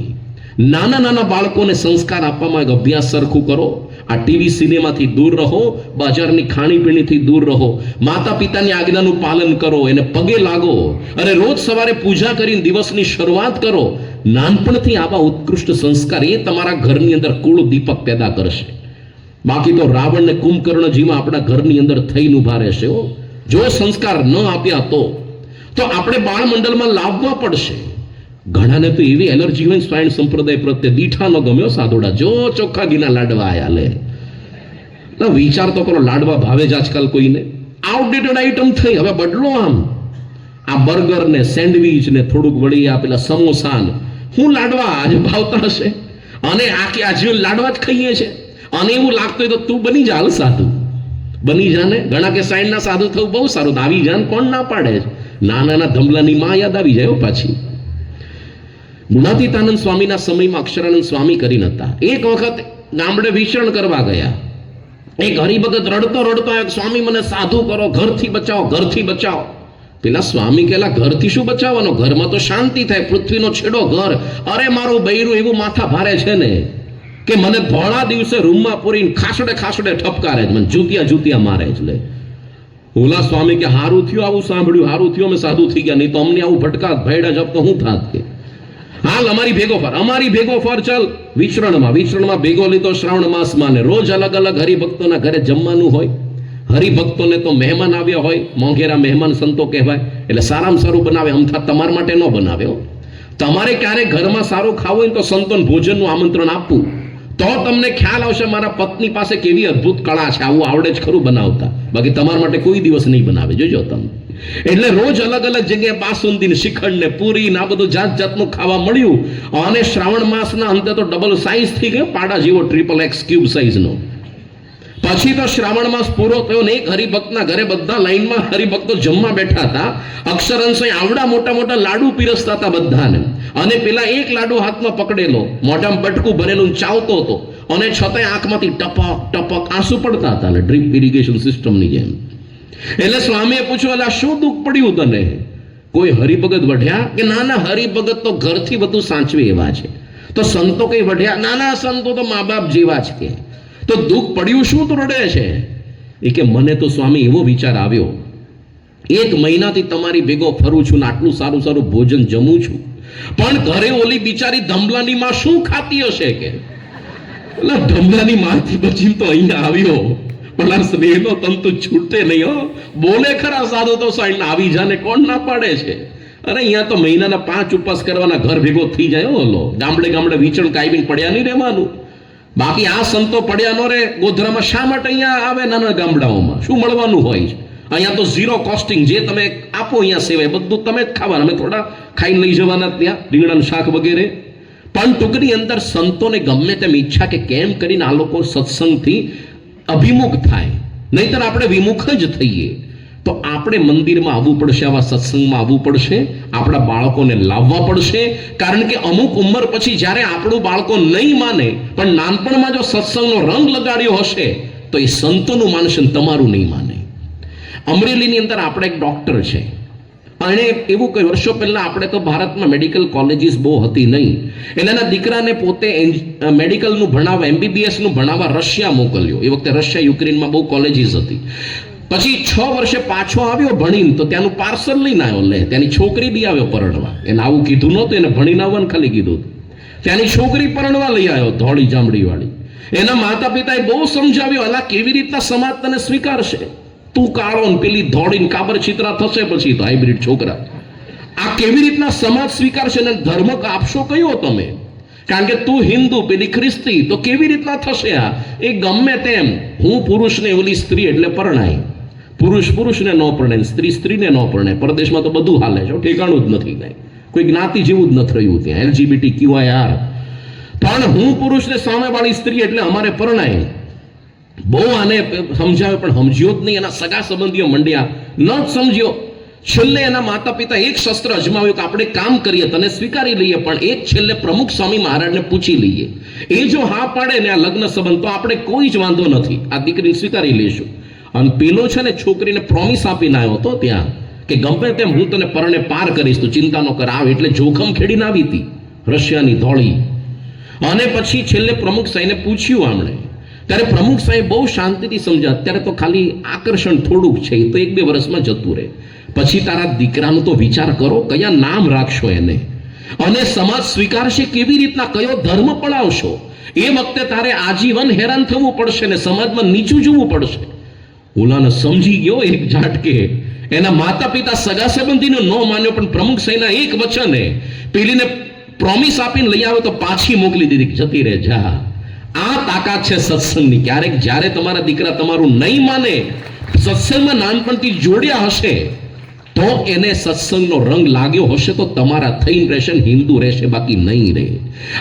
નાના નાના બાળકોને સંસ્કાર આપવામાં એક અભ્યાસ સરખું કરો. આ ટીવી સિનેમાથી દૂર રહો, બજારની ખાણીપીણીથી દૂર રહો, માતા પિતાની આજ્ઞાનું પાલન કરો, એને પગે લાગો અને રોજ સવારે પૂજા કરીને દિવસની શરૂઆત કરો. નાનપણથી આવા ઉત્કૃષ્ટ સંસ્કાર એ તમારા ઘરની અંદર કુળ દીપક પેદા કરશે. બાકી તો રાવણ ને કુંભકર્ણ જેવા આપણા ઘરની અંદર થઈને ઉભા રહેશે. જો સંસ્કાર ન આપ્યા તો આપણે બાળ મંડળમાં લાવવા પડશે. ઘણાને તો એવી એલર્જી હોય સ્વાયણ સંપ્રદાય પ્રત્યે, દીઠા ન ગમ્યો સાધુડા, જો ચોખ્ખા ઘીના લાડવા આયા લે. વિચાર તો કરો, લાડવા ભાવે જ આજકાલ કોઈને? આઉટડેટેડ આઈટમ થઈ, હવે બદલો. આમ આ બર્ગર ને સેન્ડવિચ ને થોડુંક વળી આ પેલા સમોસા ને હું લાડવા આજે ભાવતા હશે અને આખી આજીવન લાડવા જ ખાઈએ છે. અને એવું લાગતું હોય તો તું બની જા હાલ સાધુ, બની જાને. ઘણા કે સાઈડના સાધુ થવું બહુ સારું, આવી જાન કોણ ના પાડે છે? નાના ધમલાની માં યાદ આવી જાય પાછી. ગુણાતીતાનંદ સ્વામીના સમયમાં અક્ષરાનંદ સ્વામી કરીને હતા. એક વખત ગામડે વિચરણ કરવા ગયા. એક હરિભગત રડતો રડતો સ્વામી મને સાધુ કરો, ઘરથી બચાવો, ઘરથી બચાવો. પેલા સ્વામી કહેલા ઘરથી શું બચાવવાનો? ઘરમાં તો શાંતિ થાય, પૃથ્વીનો છેડો ઘર. અરે મારું બૈરું એવું માથા ભારે છે ને કે મને ધોળા દિવસે રૂમમાં પૂરીને ખાસડે ઠપકારે જ, મને જૂતિયા મારે જ. લે ઓલા સ્વામી કે હારું થયું આવું સાંભળ્યું, હારું થયું અમે સાધુ થઈ ગયા, નહીં તો અમને આવું ભટકાત ભયડા જપ તો હું થાત. કે હાલ અમારી ભેગો ફર ચાલ વિચરણમાં ભેગો લીધો. શ્રાવણ માસમાં ને રોજ અલગ અલગ હરિભક્તોના ઘરે જમવાનું હોય. હરિભક્તોને તો મહેમાન આવ્યા હોય, મોંઘેરા મહેમાન સંતો કહેવાય, એટલે સારામાં સારું બનાવે. અમથા તમારા માટે ન બનાવે. તમારે ક્યારેક ઘરમાં સારું ખાવું હોય તો સંતોને ભોજનનું આમંત્રણ આપવું, તો તમને ખ્યાલ આવશે મારા પત્ની પાસે કેવી અદ્ભુત કળા છે, આવું આવડે જ ખરું બનાવતા. બાકી તમારા માટે કોઈ દિવસ નહીં બનાવે, જોજો તમે. એટલે રોજ અલગ અલગ જગ્યાએ બાસુંદી ને શ્રીખંડ ને પૂરી ને આ બધું જાત જાતનું ખાવા મળ્યું. અને શ્રાવણ માસના અંતે તો ડબલ સાઈઝ થઈ ગયો, પાડા જેવો XXX ક્યુબ સાઈઝનો. પછી તો શ્રાવણ માસ પૂરો થયો ને એક હરિભક્તના ઘરે બધા લાઈનમાં હરિભક્તો જમવા બેઠા હતા. અક્ષરંશે આવડા મોટા લાડુ પીરસતા હતા બધાને. અને પેલા એક લાડુ હાથમાં પકડેલો, મોઢામાં બટકું ભરેલું ચાવતો હતો અને છતાંય આંખમાંથી ટપક આંસુ પડતા હતા, ડ્રીપ ઇરિગેશન સિસ્ટમની જેમ. એટલે સ્વામીએ પૂછ્યું, અલા શું દુઃખ પડ્યું તને? કોઈ હરિભગત વઢ્યા? કે ના હરિભગત તો ઘરથી બધું સાચવે એવા છે. તો સંતો કઈ વઢ્યા? ના સંતો તો મા બાપ જેવા જ. કે તો દુઃખ પડ્યું શું તો રડે છે? એ કે મને તો સ્વામી એવો વિચાર આવ્યો, 1 મહિનાથી તમારી ભેગો ફરું છું ને આટલું સારું ભોજન જમું છું, પણ ઘરે ઓલી બિચારી ધમલાની માં શું ખાતી હશે? કે ધમલાની માંથી બચીને તો અહીંયા આવ્યો, પણ આ સ્નેહનો તંતુ છૂટે નહીં. બોલે ખરા સાધુ તો સાઈડ આવી જાને, કોણ ના પાડે છે? અરે અહીંયા તો મહિનાના 5 ઉપવાસ કરવાના ઘર ભેગો થઈ જાય. ઓલો ગામડે વિચરણ કાયમી પડ્યા નહીં રહેવાનું. બાકી આ સંતો પડ્યા નો રે. ગોધરામાં શા માટે અહીંયા આવે? નાના ગામડાઓમાં શું મળવાનું હોય છે? અહીંયા તો ઝીરો કોસ્ટિંગ, જે તમે આપો અહીંયા સેવાય બધું તમે જ ખાવાના. અમે થોડા ખાઈને લઈ જવાના ત્યાં રીંગણાનું શાક વગેરે. પણ ટૂંકની અંદર સંતોને ગમે તેમ ઈચ્છા કે કેમ કરીને આ લોકો સત્સંગથી અભિમુખ થાય, નહીતર આપણે વિમુખ જ થઈએ. તો આપણે મંદિરમાં આવવું પડશે, આવા સત્સંગમાં આવવું પડશે, આપણા બાળકોને લાવવા પડશે. કારણ કે અમુક ઉંમર પછી જ્યારે આપણું બાળકો નહીં માને, પણ નાનપણમાં જો સત્સંગનો રંગ લગાડ્યો હશે તો એ સંતોનું માનશે, તમારું નહીં માને. અમરેલીની અંદર આપણે એક ડોક્ટર છે, અને એવું કઈ વર્ષો પહેલા આપણે તો ભારતમાં મેડિકલ કોલેજીસ બહુ હતી નહીં, એટલે એના દીકરાને પોતે મેડિકલનું ભણાવવા, MBBS નું ભણાવવા રશિયા મોકલ્યો. એ વખતે રશિયા યુક્રેનમાં બહુ કોલેજીસ હતી. પછી 6 વર્ષે પાછો આવ્યો ભણીને, તો ત્યાંનું પાર્સલ લઈને આવ્યો. લે ત્યાંની છોકરી બી આવ્યો પરણવા. એને આવું કીધું નહોતું, એને ભણીને આવવાનું ખાલી કીધું. ત્યાંની છોકરી પરણવા લઈ આવ્યો, ધોળી ચામડી વાળી. એના માતા પિતાએ બહુ સમજાવ્યો, અલા કેવી રીતના સમાજ તને સ્વીકારશે? તું કાળો ને પેલી ધોળીને કાબર ચિત્રા થશે, પછી તો હાઇબ્રિડ છોકરા. આ કેવી રીતના સમાજ સ્વીકારશે? ને ધર્મ આપશો કયો તમે? કારણ કે તું હિન્દુ પેલી ખ્રિસ્તી, તો કેવી રીતના થશે આ? એ ગમે તેમ હું પુરુષને ઓલી સ્ત્રી એટલે પરણાય, પુરુષ પુરુષને ન પરણે, સ્ત્રી સ્ત્રીને ન પરણે. પરદેશમાં તો બધું હાલે છે, ઠેકાણું જ નથી કઈ, કોઈ જ્ઞાતિ જેવું જ નથી રહ્યું ત્યાં, LGBTQIR. પણ હું પુરુષને સામેવાળી સ્ત્રી એટલે અમારે પરણાય. બહુ આને સમજાવે પણ સમજ્યો જ નહીં. એના સગા સંબંધીઓ મંડ્યા, ન જ સમજ્યો. છેલ્લે એના માતા પિતા એક શસ્ત્ર અજમાવ્યું કે આપણે કામ કરીએ, તને સ્વીકારી લઈએ, પણ એક છેલ્લે પ્રમુખ સ્વામી મહારાજને પૂછી લઈએ. એ જો હા પાડે ને આ લગ્ન સંબંધ, તો આપણે કોઈ જ વાંધો નથી, આ દીકરીને સ્વીકારી લઈશું. અને પેલો છે ને છોકરીને પ્રોમિસ આપીને આવ્યો હતો ત્યાં કે ગમે તેમ હું તને પરણે પાર કરીશ, તું ચિંતા ન કર. આવ એટલે જોખમ ખેડીને આવી હતી રશિયાની ધોળી. અને પછી છેલ્લે પ્રમુખ સાહેબને પૂછ્યું આમણે, ત્યારે પ્રમુખ સાહેબ બહુ શાંતિથી સમજ્યા, અત્યારે તો ખાલી આકર્ષણ થોડુંક છે, એ તો 1-2 વર્ષમાં જતું રહે. પછી તારા દીકરાનું તો વિચાર કરો, કયા નામ રાખશો એને, અને સમાજ સ્વીકારશે કેવી રીતના, કયો ધર્મ પડાવશો. એ વખતે તારે આજીવન હેરાન થવું પડશે ને સમાજમાં નીચું જોવું પડશે. ઓલાને સમજી ગયો એક ઝાટકે. એના માતા પિતા સગા સંબંધીનો ન માન્યો, પણ પ્રમુખ સાહેબના એક વચને પેલીને પ્રોમિસ આપીને લઈ આવ્યો તો પાછી મોકલી દીધી, જતી રહે જા. આ તાકાત છે સત્સંગની. ક્યારેક જ્યારે તમારા દીકરા તમારું નહીં માને, સત્સંગમાં નાનપણથી જોડ્યા હશે, તો એને સત્સંગનો રંગ લાગ્યો હશે, તો તમારા થઈને રહેશે, હિન્દુ રહેશે, બાકી નહીં રહે.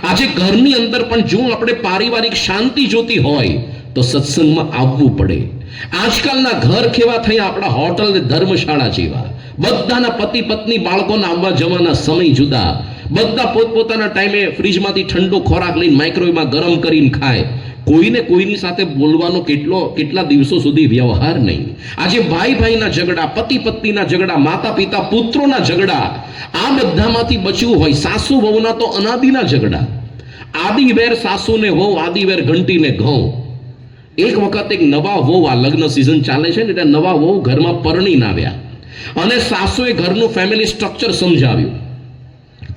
આજે ઘરની અંદર પણ જો આપણે પારિવારિક શાંતિ જોતી હોય તો સત્સંગમાં આવવું પડે. આજકાલના ઘર કેવા થયા, આપણા હોટલ ને ધર્મશાળા જેવા. બધાના પતિ પત્ની બાળકોના આવવા જવાના સમય જુદા, બધા પોતપોતાના ટાઈમે ફ્રીજમાંથી ઠંડો ખોરાક લઈને માઇક્રોવેવમાં ગરમ કરીને ખાય. કોઈને કોઈની સાથે બોલવાનો કેટલા દિવસો સુધી વ્યવહાર નહીં. આજે ભાઈ ભાઈના ઝઘડા, પતિ પત્નીના ઝઘડા, માતા પિતા પુત્રોના ઝઘડા, આ બધામાંથી બચવું હોય. સાસુ વહુના તો અનાદિના ઝઘડા, આદિવેર સાસુને વહુ, આદિવેર ઘંટીને ઘઉં. એક વખત એક નવા વહુ, આ લગ્ન સિઝન ચાલે છે ને, એટલે નવા વહુ ઘરમાં પરણીને આવ્યા, અને સાસુએ ઘરનું ફેમિલી સ્ટ્રક્ચર સમજાવ્યું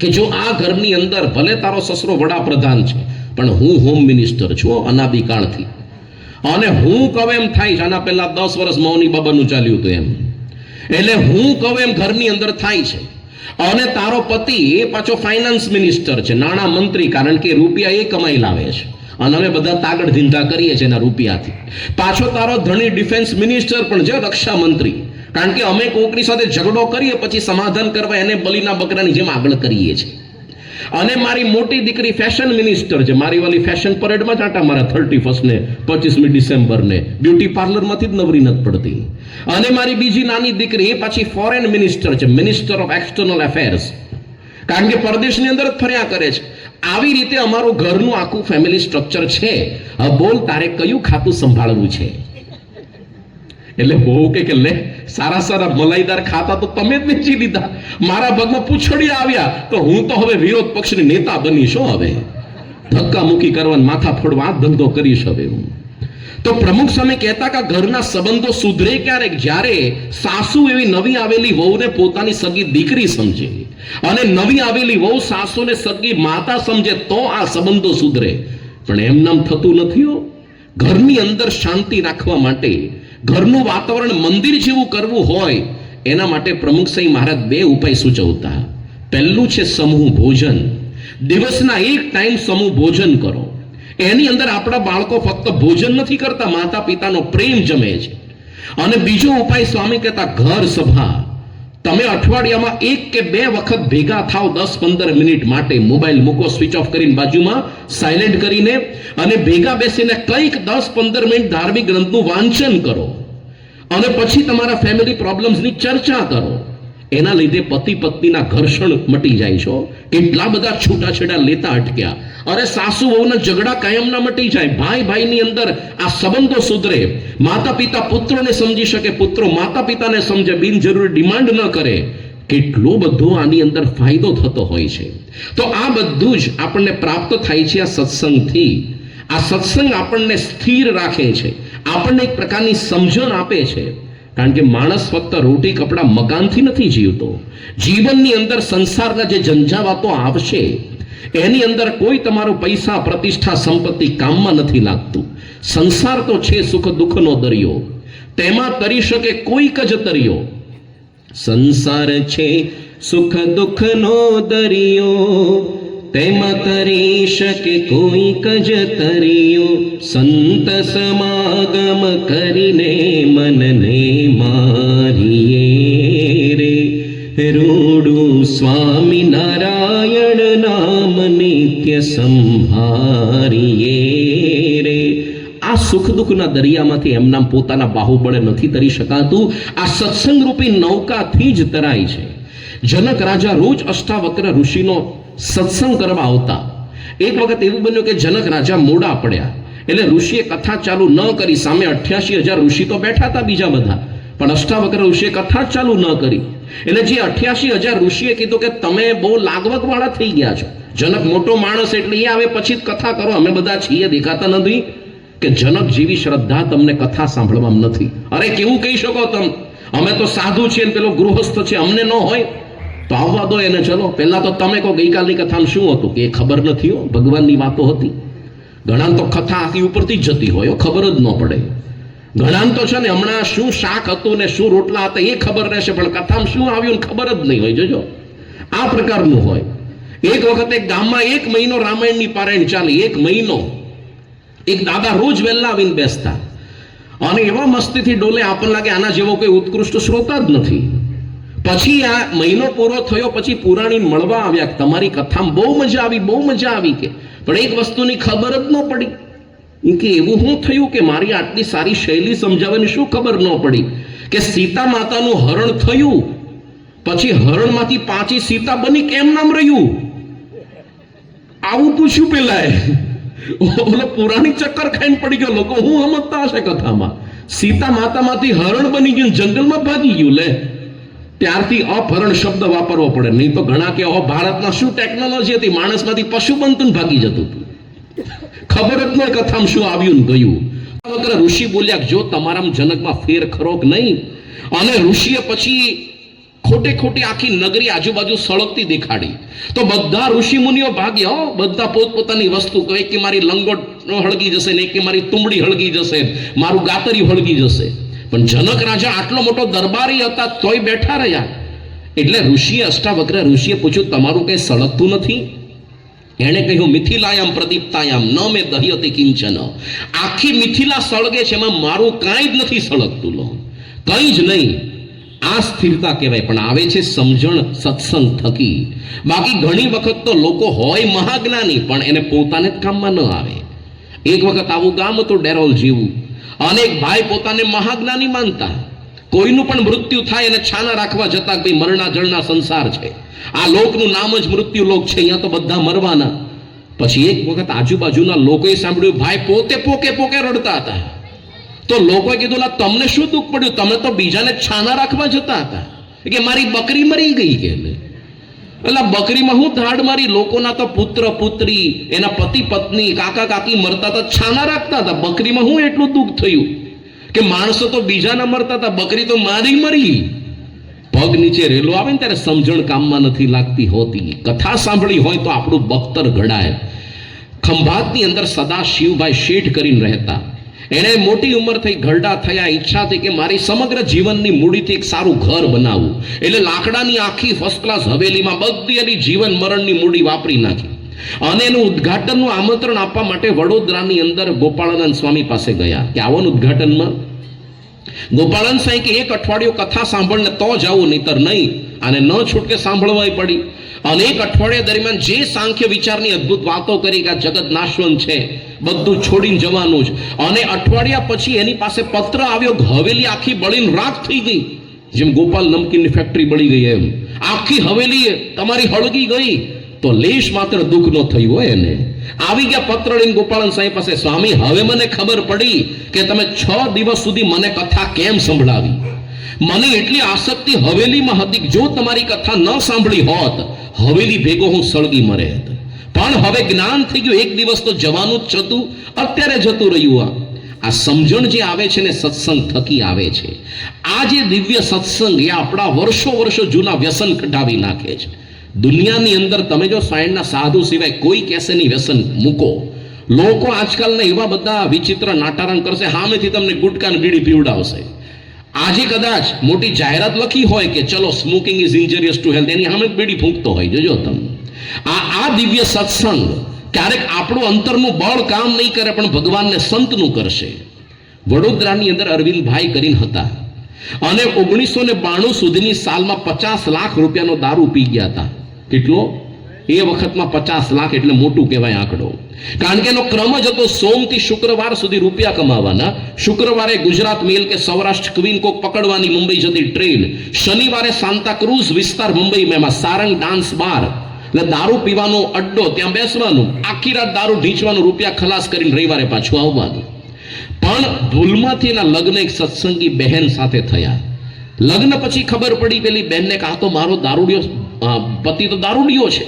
કે જો આ ઘરની અંદર ભલે તારો સસરો વડાપ્રધાન છે, પણ હું હોમ મિનિસ્ટર છું અનાદિકાળથી, અને હું કહું એમ થાય છે. આના પહેલા 10 વર્ષ મૌની બાબાનું ચાલ્યું હતું એમ, એટલે હું કહું એમ ઘરની અંદર થાય છે. અને તારો પતિ એ પાછો ફાઇનાન્સ મિનિસ્ટર છે, નાણાં મંત્રી, કારણ કે રૂપિયા એ કમાઈ લાવે છે, અને અમે બધા તાગડ ધીંધા કરીએ છીએ એના રૂપિયાથી. પાછો તારો ધણી ડિફેન્સ મિનિસ્ટર પણ છે, રક્ષા મંત્રી, કારણ કે અમે કોકની સાથે ઝઘડો કરીએ પછી સમાધાન કરવા એને બલીના બકરાની જેમ આગળ કરીએ છીએ. અને મારી મોટી દીકરી ફેશન મિનિસ્ટર છે, મારી વાલી ફેશન પરેડમાં જ આટા મારા 31st ને 25મી ડિસેમ્બર ને બ્યુટી પાર્લરમાંથી જ નવરી નથી પડતી. અને મારી બીજી નાની દીકરી એ પાછી ફોરેન મિનિસ્ટર છે, મિનિસ્ટર ઓફ એક્સટર્નલ અફેર્સ, કારણ કે પરદેશની અંદર જ ફર્યા કરે છે. આવી રીતે અમારું ઘરનું આખું ફેમિલી સ્ટ્રક્ચર છે. હવે બોલ તારે કયું ખાતું સંભાળવું છે? એટલે બહુ કે લે સારા સારા મલાઈદાર ખાતા તો તમે જ વેચી લીધા, મારા ભાગમાં પૂછડિયા આવ્યા, તો હું તો હવે વિરોધ પક્ષની નેતા બનીશ. હવે ધક્કા મૂકી કરવાનું, માથા ફોડવા આ ધંધો કરીશ હવે હું. તો પ્રમુખ સામે કહેતા કે ઘરના સંબંધો સુધરે ક્યારેક, જ્યારે સાસુ એવી નવી આવેલી વહુને પોતાની સગી દીકરી સમજે, અને નવી આવેલી વહુ સાસુને સગી માતા સમજે, તો આ સંબંધો સુધરે. પણ એમ નામ થતું નથી. ઘરની અંદર શાંતિ રાખવા માટે, ઘરનું વાતાવરણ મંદિર જેવું કરવું હોય, એના માટે પ્રમુખ સાહેબ મહારાજ 2 ઉપાય સૂચવતા. પહેલું છે સમૂહ ભોજન. દિવસના એક ટાઈમ સમૂહ ભોજન કરો. એની અંદર આપણા બાળકો ફક્ત ભોજન નથી કરતા, માતા પિતાનો પ્રેમ જમે છે. અને બીજો ઉપાય સ્વામી કહેતા ઘર સભા. તમે અઠવાડિયામાં 1 કે 2 વખત ભેગા થાવ, 10-15 મિનિટ માટે. મોબાઈલ મૂકો, સ્વિચ ઓફ કરીને બાજુમાં સાયલેન્ટ કરીને, અને ભેગા બેસીને કંઈક 10-15 મિનિટ ધાર્મિક ગ્રંથનું વાંચન કરો, અને પછી તમારા ફેમિલી પ્રોબ્લેમ્સની ચર્ચા કરો. એના લીધે પતિ પત્નીના ઘર્ષણ મટી જાય છે. કેટલા બધા છૂટાછેડા લેતા અટક્યા. અરે સાસુ વહુના ઝઘડા કાયમના મટી જાય. ભાઈ ભાઈની અંદર આ સંબંધો સુધરે. માતા પિતા પુત્રોને સમજી શકે, પુત્રો માતા પિતાને સમજે, બિનજરૂરી ડિમાન્ડ ન કરે. કેટલો બધો આની અંદર ફાયદો થતો હોય છે. તો આ બધું જ આપણને પ્રાપ્ત થાય છે આ સત્સંગથી. આ સત્સંગ આપણને સ્થિર રાખે છે, આપણને એક પ્રકારની સમજણ આપે છે. કારણ કે માણસ ફક્ત રોટી કપડા મકાનથી નથી જીવતો. જીવનની અંદર સંસારના જે ઝંઝાવાતો આવશે, એની અંદર કોઈ તમારો પૈસા, પ્રતિષ્ઠા, સંપત્તિ કામમાં નથી લાગતું. સંસાર તો છે સુખ દુઃખનો દરિયો, તેમાં તરી શકે કોઈક જ તરિયો. સંસાર છે સુખ દુઃખનો દરિયો, તેમ તરી શકે કોઈક જ તરિયું, સંત સમાગમ કરીને મનને મારીએ રે. રૂડું સ્વામી નારાયણ નામ નિત્ય સંભારીએ રે. આ સુખ દુઃખના દરિયામાંથી એમના પોતાના બાહુબળે નથી તરી શકાતું, આ સત્સંગ રૂપી નૌકાથી જ તરાય છે. જનક રાજા રોજ અષ્ટાવક્ર ઋષિનો સત્સંગ કરવા આવતા. એક વખત એવું બન્યું કે જનક રાજા મોડા પડ્યા, એટલે ઋષિએ કથા ચાલુ ન કરી. સામે 88,000 ઋષિ તો બેઠા હતા બીજા બધા, પણ અષ્ટાવક્ર ઋષિએ કથા ચાલુ ન કરી. એટલે જે 88,000 ઋષિએ કીધું કે તમે બહુ લાગવગ વાળા થઈ ગયા છો. જનક મોટો માણસ એટલે એ આવે પછી જ કથા કરો, અમે બધા છીએ દેખાતા નથી. કે જનક જેવી શ્રદ્ધા તમને કથા સાંભળવામાં નથી. અરે કેવું કહી શકો તમે, અમે તો સાધુ છીએ ને પેલો ગૃહસ્થ છે, અમને ન હોય તો આવવા દો એને. ચલો પહેલા તો તમે કહો ગઈકાલની કથામાં શું હતું, કે એ ખબર નથી હો, ભગવાનની વાતો હતી. ઘણા તો કથા આખી ઉપરથી જ જતી હોય, ખબર જ ન પડે. ઘણા તો છે ને હમણાં શું શાક હતું ને શું રોટલા હતા એ ખબર રહેશે, પણ કથામાં શું આવ્યું ને ખબર જ નહીં હોય. જોજો આ પ્રકારનું હોય. એક વખત એક ગામમાં 1 મહિનો રામાયણની પારાયણ ચાલી. 1 મહિનો એક દાદા રોજ વહેલા આવીને બેસતા અને એવા મસ્તીથી ડોલે, આપણને લાગે આના જેવો કોઈ ઉત્કૃષ્ટ શ્રોતા જ નથી. પછી આ મહિનો પૂરો થયો પછી પુરાણી મળવા આવ્યા, તમારી કથામાં બહુ મજા આવી, બહુ મજા આવી. કે પણ એક વસ્તુની ખબર જ ન પડી કે એવું શું થયું કે મારી આટલી સારી શૈલી સમજાવવાની શું ખબર ન પડી કે સીતા માતાનું હરણ થયું, પછી હરણમાંથી 5 સીતા બની કેમ નામ રહ્યું, આવું પૂછ્યું પેલા. ઓલો પુરાણી ચક્કર ખાઈને પડી ગયો. લોકો હું સમજતા હશે કથામાં, સીતા માતામાંથી હરણ બની ગયું, જંગલમાં ભાગી ગયું. લે ત્યારથી અપહરણ શબ્દ વાપરવો પડે, નહીં તો ઘણા કે ભારતમાં શું ટેકનોલોજી હતી, માણસમાંથી પશુ બનતું ભાગી જતું હતું. ખબર જ નહીં કથામાં શું આવ્યું ને ગયું. વગર ઋષિ બોલ્યા જો તમારા જનકમાં ફેર ખરો કે નહીં. અને ઋષિએ પછી ખોટે ખોટી આખી નગરી આજુબાજુ સળગતી દેખાડી. તો બધા ઋષિ મુનિઓ ભાગ્યા, બધા પોતપોતાની વસ્તુ કહે કે મારી લંગોટ હળગી જશે ને કે મારી તુંબડી હળગી જશે, મારું ગાતરિયું હળગી જશે. પણ જનક રાજા આટલો મોટો દરબારી હતા તોય બેઠા રહ્યા. એટલે ઋષિએ અષ્ટાવક્ર ઋષિએ પૂછ્યું તમારું કઈ સળગતું નથી? એણે કહ્યું મિથિલાયામ પ્રદીપ્તાયામ ન મે દહ્યતે કિંચન. આખી મિથિલા સળગે છે, એમાં મારું કાંઈ જ નથી સળગતું. લો કંઈ જ નહીં. આ સ્થિરતા કહેવાય. પણ આવે છે સમજણ સત્સંગ થકી. બાકી ઘણી વખત તો લોકો હોય મહાજ્ઞાની પણ એને પોતાને જ કામમાં ન આવે. એક વખત આવું ગામ હતું ડેરોલ જેવું, અને એક ભાઈ પોતાને મહાજ્ઞાની માનતા. કોઈનું પણ મૃત્યુ થાય એને છાના રાખવા જતા કે ભાઈ મરણા જળના સંસાર છે, આ લોકનું નામ જ મૃત્યુ લોક છે, અહીંયા તો બધા મરવાના. પછી એક વખત આજુબાજુના લોકોએ સાંભળ્યું ભાઈ પોતે પોકે પોકે રડતા હતા. તો લોકોએ કીધું તમને શું દુઃખ પડ્યું, તમે તો બીજાને છાના રાખવા જતા હતા. કે મારી બકરી મરી ગઈ. કે એટલે બકરીમાં હું ધાડ મારી, લોકોના તો પુત્ર પુત્રી, એના પતિ પત્ની, કાકા કાકી મરતા હતા, છાના રાખતા હતા. બકરીમાં હું એટલું દુઃખ થયું કે માણસો તો બીજાના મરતા હતા, બકરી તો મારી મરી. પગ નીચે રેલો આવે ને ત્યારે સમજણ કામમાં નથી લાગતી હોતી. કથા સાંભળી હોય તો આપણું બખ્તર ઘડાય. ખંભાતની અંદર સદા શિવભાઈ શેઠ કરીને રહેતા. એને મોટી ઉંમર થઈ, ઘરડા થયા, ઈચ્છા થઈ કે મારી સમગ્ર જીવનની મૂડીથી એક સારું ઘર બનાવવું. એટલે લાકડાની આખી ફર્સ્ટ ક્લાસ હવેલીમાં બધી એની જીવન મરણની મૂડી વાપરી નાખી. અને એનું ઉદ્ઘાટનનું આમંત્રણ આપવા માટે વડોદરાની અંદર ગોપાળાનંદ સ્વામી પાસે ગયા કે આવો ઉદ્ઘાટનમાં. ગોપાળાનંદ સ્વામી કે 1 અઠવાડિયું કથા સાંભળને તો જાવું, નહીતર નહીં. અને ન છૂટકે સાંભળવાય પડી. અને 1 અઠવાડિયા દરમિયાન જે સાંખ્ય વિચારની અદ્ભુત વાતો કરી કે આ જગત નાશવંત છે, બધું છોડીને જવાનું જ. અને અઠવાડિયા પછી એની પાસે પત્ર આવ્યો, હવેલી આખી બળીને રાખ થઈ ગઈ. જેમ ગોપાલ નમકીનની ફેક્ટરી બળી ગઈ એમ આખી હવેલી તમારી હળગી ગઈ. તો લેશ માત્ર દુઃખ ન થયું હોય એને. આવી ગયા પત્ર લઈને ગોપાળન સાહેબ પાસે, સ્વામી હવે મને ખબર પડી કે તમે 6 દિવસ સુધી મને કથા કેમ સંભળાવી. મને એટલી આસક્તિ હવેલીમાં હતી કે જો તમારી કથા ન સાંભળી હોત હવેલી ભેગો હું સળગી મરેત. પણ હવે જ્ઞાન થઈ ગયું, 1 દિવસ તો જવાનું જ હતું, અત્યારે જતું રહ્યું. આ સમજણ જે આવે છે ને સત્સંગ થકી આવે છે. આ જે દિવ્ય સત્સંગ એ આપણા વર્ષો જૂના વ્યસન કઢાવી નાખે છે. દુનિયાની અંદર તમે જો સાયણના સાધુ સિવાય કોઈ કેસેની વ્યસન મૂકો, લોકો આજકાલના એવા બધા વિચિત્ર નાટારંગ કરશે, સામેથી તમને ગુટકા ને બીડી પીવડાવશે. આજે કદાચ મોટી જાહેરાત લખી હોય કે ચલો smoking is injurious to health, એની સામે બીડી ફૂંકતો હોય. જોજો તમે આ દિવ્ય સત્સંગ ક્યારેક આપણું અંતરનું બળ કામ નહીં કરે પણ ભગવાનને સંતનું કરશે. વડોદરાની અંદર અરવિંદભાઈ કરીને હતા અને 1992 સુધીની સાલમાં 50 લાખ રૂપિયાનો દારૂ પી ગયા હતા. કેટલો? એ વખતમાં 50 લાખ એટલે મોટું કહેવાય આંકડો. કારણ કે એનો ક્રમ જ હતો સોમથી શુક્રવાર સુધી રૂપિયા કમાવાના. શુક્રવારે ગુજરાત મેલ કે સૌરાષ્ટ્ર ક્વીન કોક પકડવાની મુંબઈ જતી ટ્રેન, શનિવારે સાન્તાક્રુઝ વિસ્તાર મુંબઈમાં એમાં સારંગ ડાન્સ બાર, એટલે દારૂ પીવાનો અડ્ડો, ત્યાં બેસવાનું, આખી રાત દારૂ ઢીંચવાનું, રૂપિયા ખલાસ કરીને રવિવારે પાછું આવવાનું. પણ ભૂલમાંથી એના લગ્ન એક સત્સંગી બહેન સાથે થયા. લગ્ન પછી ખબર પડી પેલી બહેનને કે આ તો મારો દારૂડિયો પતિ તો દારૂડિયો છે.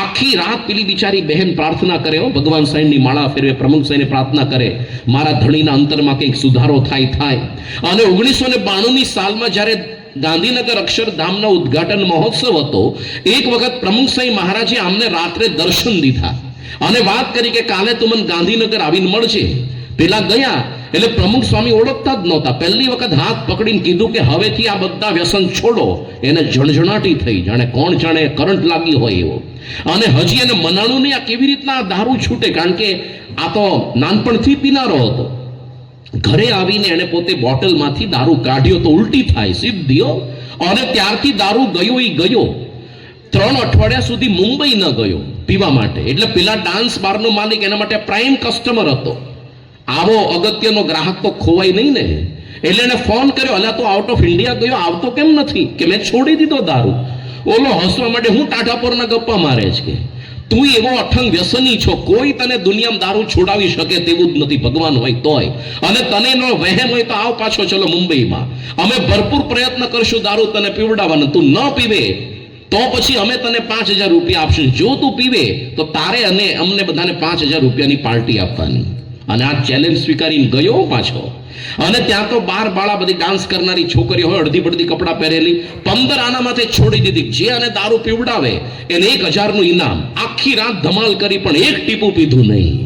આખી રાત પેલી બિચારી બહેન પ્રાર્થના કરે, ભગવાન સાંઈની માળા ફેરવે, પ્રમુખ સાંઈને પ્રાર્થના કરે, મારા ધણીના અંતરમાં કંઈક સુધારો થાય. અને 1992ની સાલમાં જ્યારે ગાંધીનગર અક્ષરધામનો ઉદ્ઘાટન મહોત્સવ હતો, એક વખત પ્રમુખ સાંઈ મહારાજે આમને રાત્રે દર્શન દીધા અને વાત કરી કે કાલે તું મને ગાંધીનગર આવીને મળજે. પેલા ગયા એટલે પ્રમુખ સ્વામી ઓળખતા જ નહોતા. પહેલી વખત હાથ પકડીને કીધું કે હવેથી આ બધા વ્યસન છોડો. એને જણજણાટી થઈ, જાણે કોણ જાણે કરંટ લાગી હોય એવો. અને હજી એને મનાણું નહીં આ કેવી રીતના દારૂ છૂટે, કારણ કે આ તો નાનપણથી પીનારો હતો. ઘરે આવીને એને પોતે બોટલમાંથી દારૂ કાઢ્યો તો ઉલટી થાય સીધીઓ, અને ત્યારથી દારૂ ગયો. 3 અઠવાડિયા સુધી મુંબઈ ન ગયો પીવા માટે. એટલે પેલા ડાન્સ બારનો માલિક એના માટે પ્રાઇમ કસ્ટમર હતો. આવો અગત્યનો ગ્રાહક તો ખોવાય નહીં ને. એટલે એને ફોન કર્યો, અલા તો આઉટ ઓફ ઇન્ડિયા ગયો, આવતો કેમ નથી? કે મેં છોડી દીધો દારૂ. ઓલો હસવા માટે હું ટાઢાપોરના ગપ્પા મારે છે કે તું એવો અઠંગ વ્યસની છો, કોઈ તને દુનિયામાં દારૂ છોડાવી શકે તેવું જ નથી, ભગવાન હોય તોય. અને તને એનો વહેમ હોય તો આવ પાછો ચલો મુંબઈમાં, અમે ભરપૂર પ્રયત્ન કરશું દારૂ તને પીવડાવવાનો. તું ન પીવે તો પછી અમે તને 5000 રૂપિયા આપશું. જો તું પીવે તો તારે અને અમને બધાને 5000 રૂપિયાની પાર્ટી આપવાની. અને આ ચેલેન્જ સ્વીકારીને ગયો પાછો. અને ત્યાં તો બાર બાળા બધી ડાન્સ કરનારી છોકરીઓ હોય, અડધી બડધી કપડાં પહેરેલી, 15 આના માથે છોડી દીધી. જે આને દારૂ પીવડાવે એને 1000નું ઇનામ. આખી રાત ધમાલ કરી પણ એક ટીપું પીધું નહીં.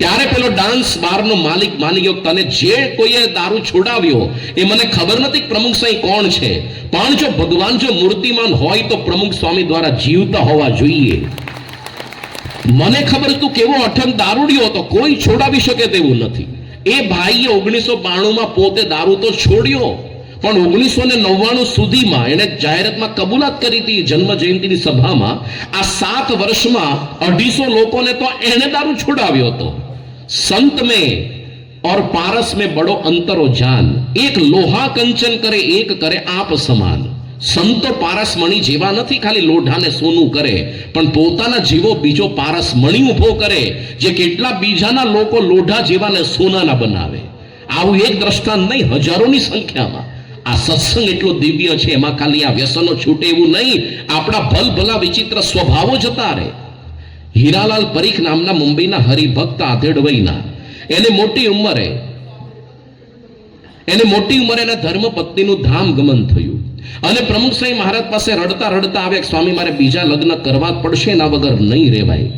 ત્યારે પેલો ડાન્સ બારનો માલિક માની ગયો, તને જે કોઈએ દારૂ છોડાવ્યો એ મને ખબર નથી પ્રમુખ સાંઈ કોણ છે, પણ જો ભગવાન જો મૂર્તિમાન હોય તો પ્રમુખ સ્વામી દ્વારા જીવતા હોવા જોઈએ. મને ખબર તું કેવો અઠંગ દારૂડિયો હતો, કોઈ છોડાવી શકે તેવું નથી. એ ભાઈએ 1992માં પોતે દારૂ તો છોડ્યો, પણ 1999 સુધીમાં એને જાહેરાતમાં કબૂલાત કરી હતી જન્મ જયંતિની સભામાં. આ 7 વર્ષમાં 250 લોકોને તો એને દારૂ છોડાવ્યો હતો. સંત में और पारस में बड़ो अंतरो जान, एक लोहा कंचन करे एक करे आप સમાન. સંતો પારસમણી જેવા નથી, ખાલી લોઢાને સોનું કરે, પણ પોતાના જેવો બીજો પારસમણી ઉભો કરે, જે કેટલા બીજાના લોકો લોઢા જેવાને સોનાના બનાવે. આવું એક દ્રષ્ટાંત નહીં, હજારોની સંખ્યામાં. આ સત્સંગ એટલો દિવ્ય છે, એમાં ખાલી આ વ્યસનો છૂટે એવું નહીં, આપણા ભલભલા વિચિત્ર સ્વભાવો જતા રહે. હીરાલાલ પરીખ નામના મુંબઈના હરિભક્ત આધેડવઈના, એને મોટી ઉંમરે એના ધર્મપત્નીનું ધામ ગમન થયું. અને પ્રમુખ સાંઈ મહારાજ પાસે રડતા આવે, સ્વામી મારે બીજા લગ્ન કરવા જ પડશે, એના વગર નહીં રહેવાય.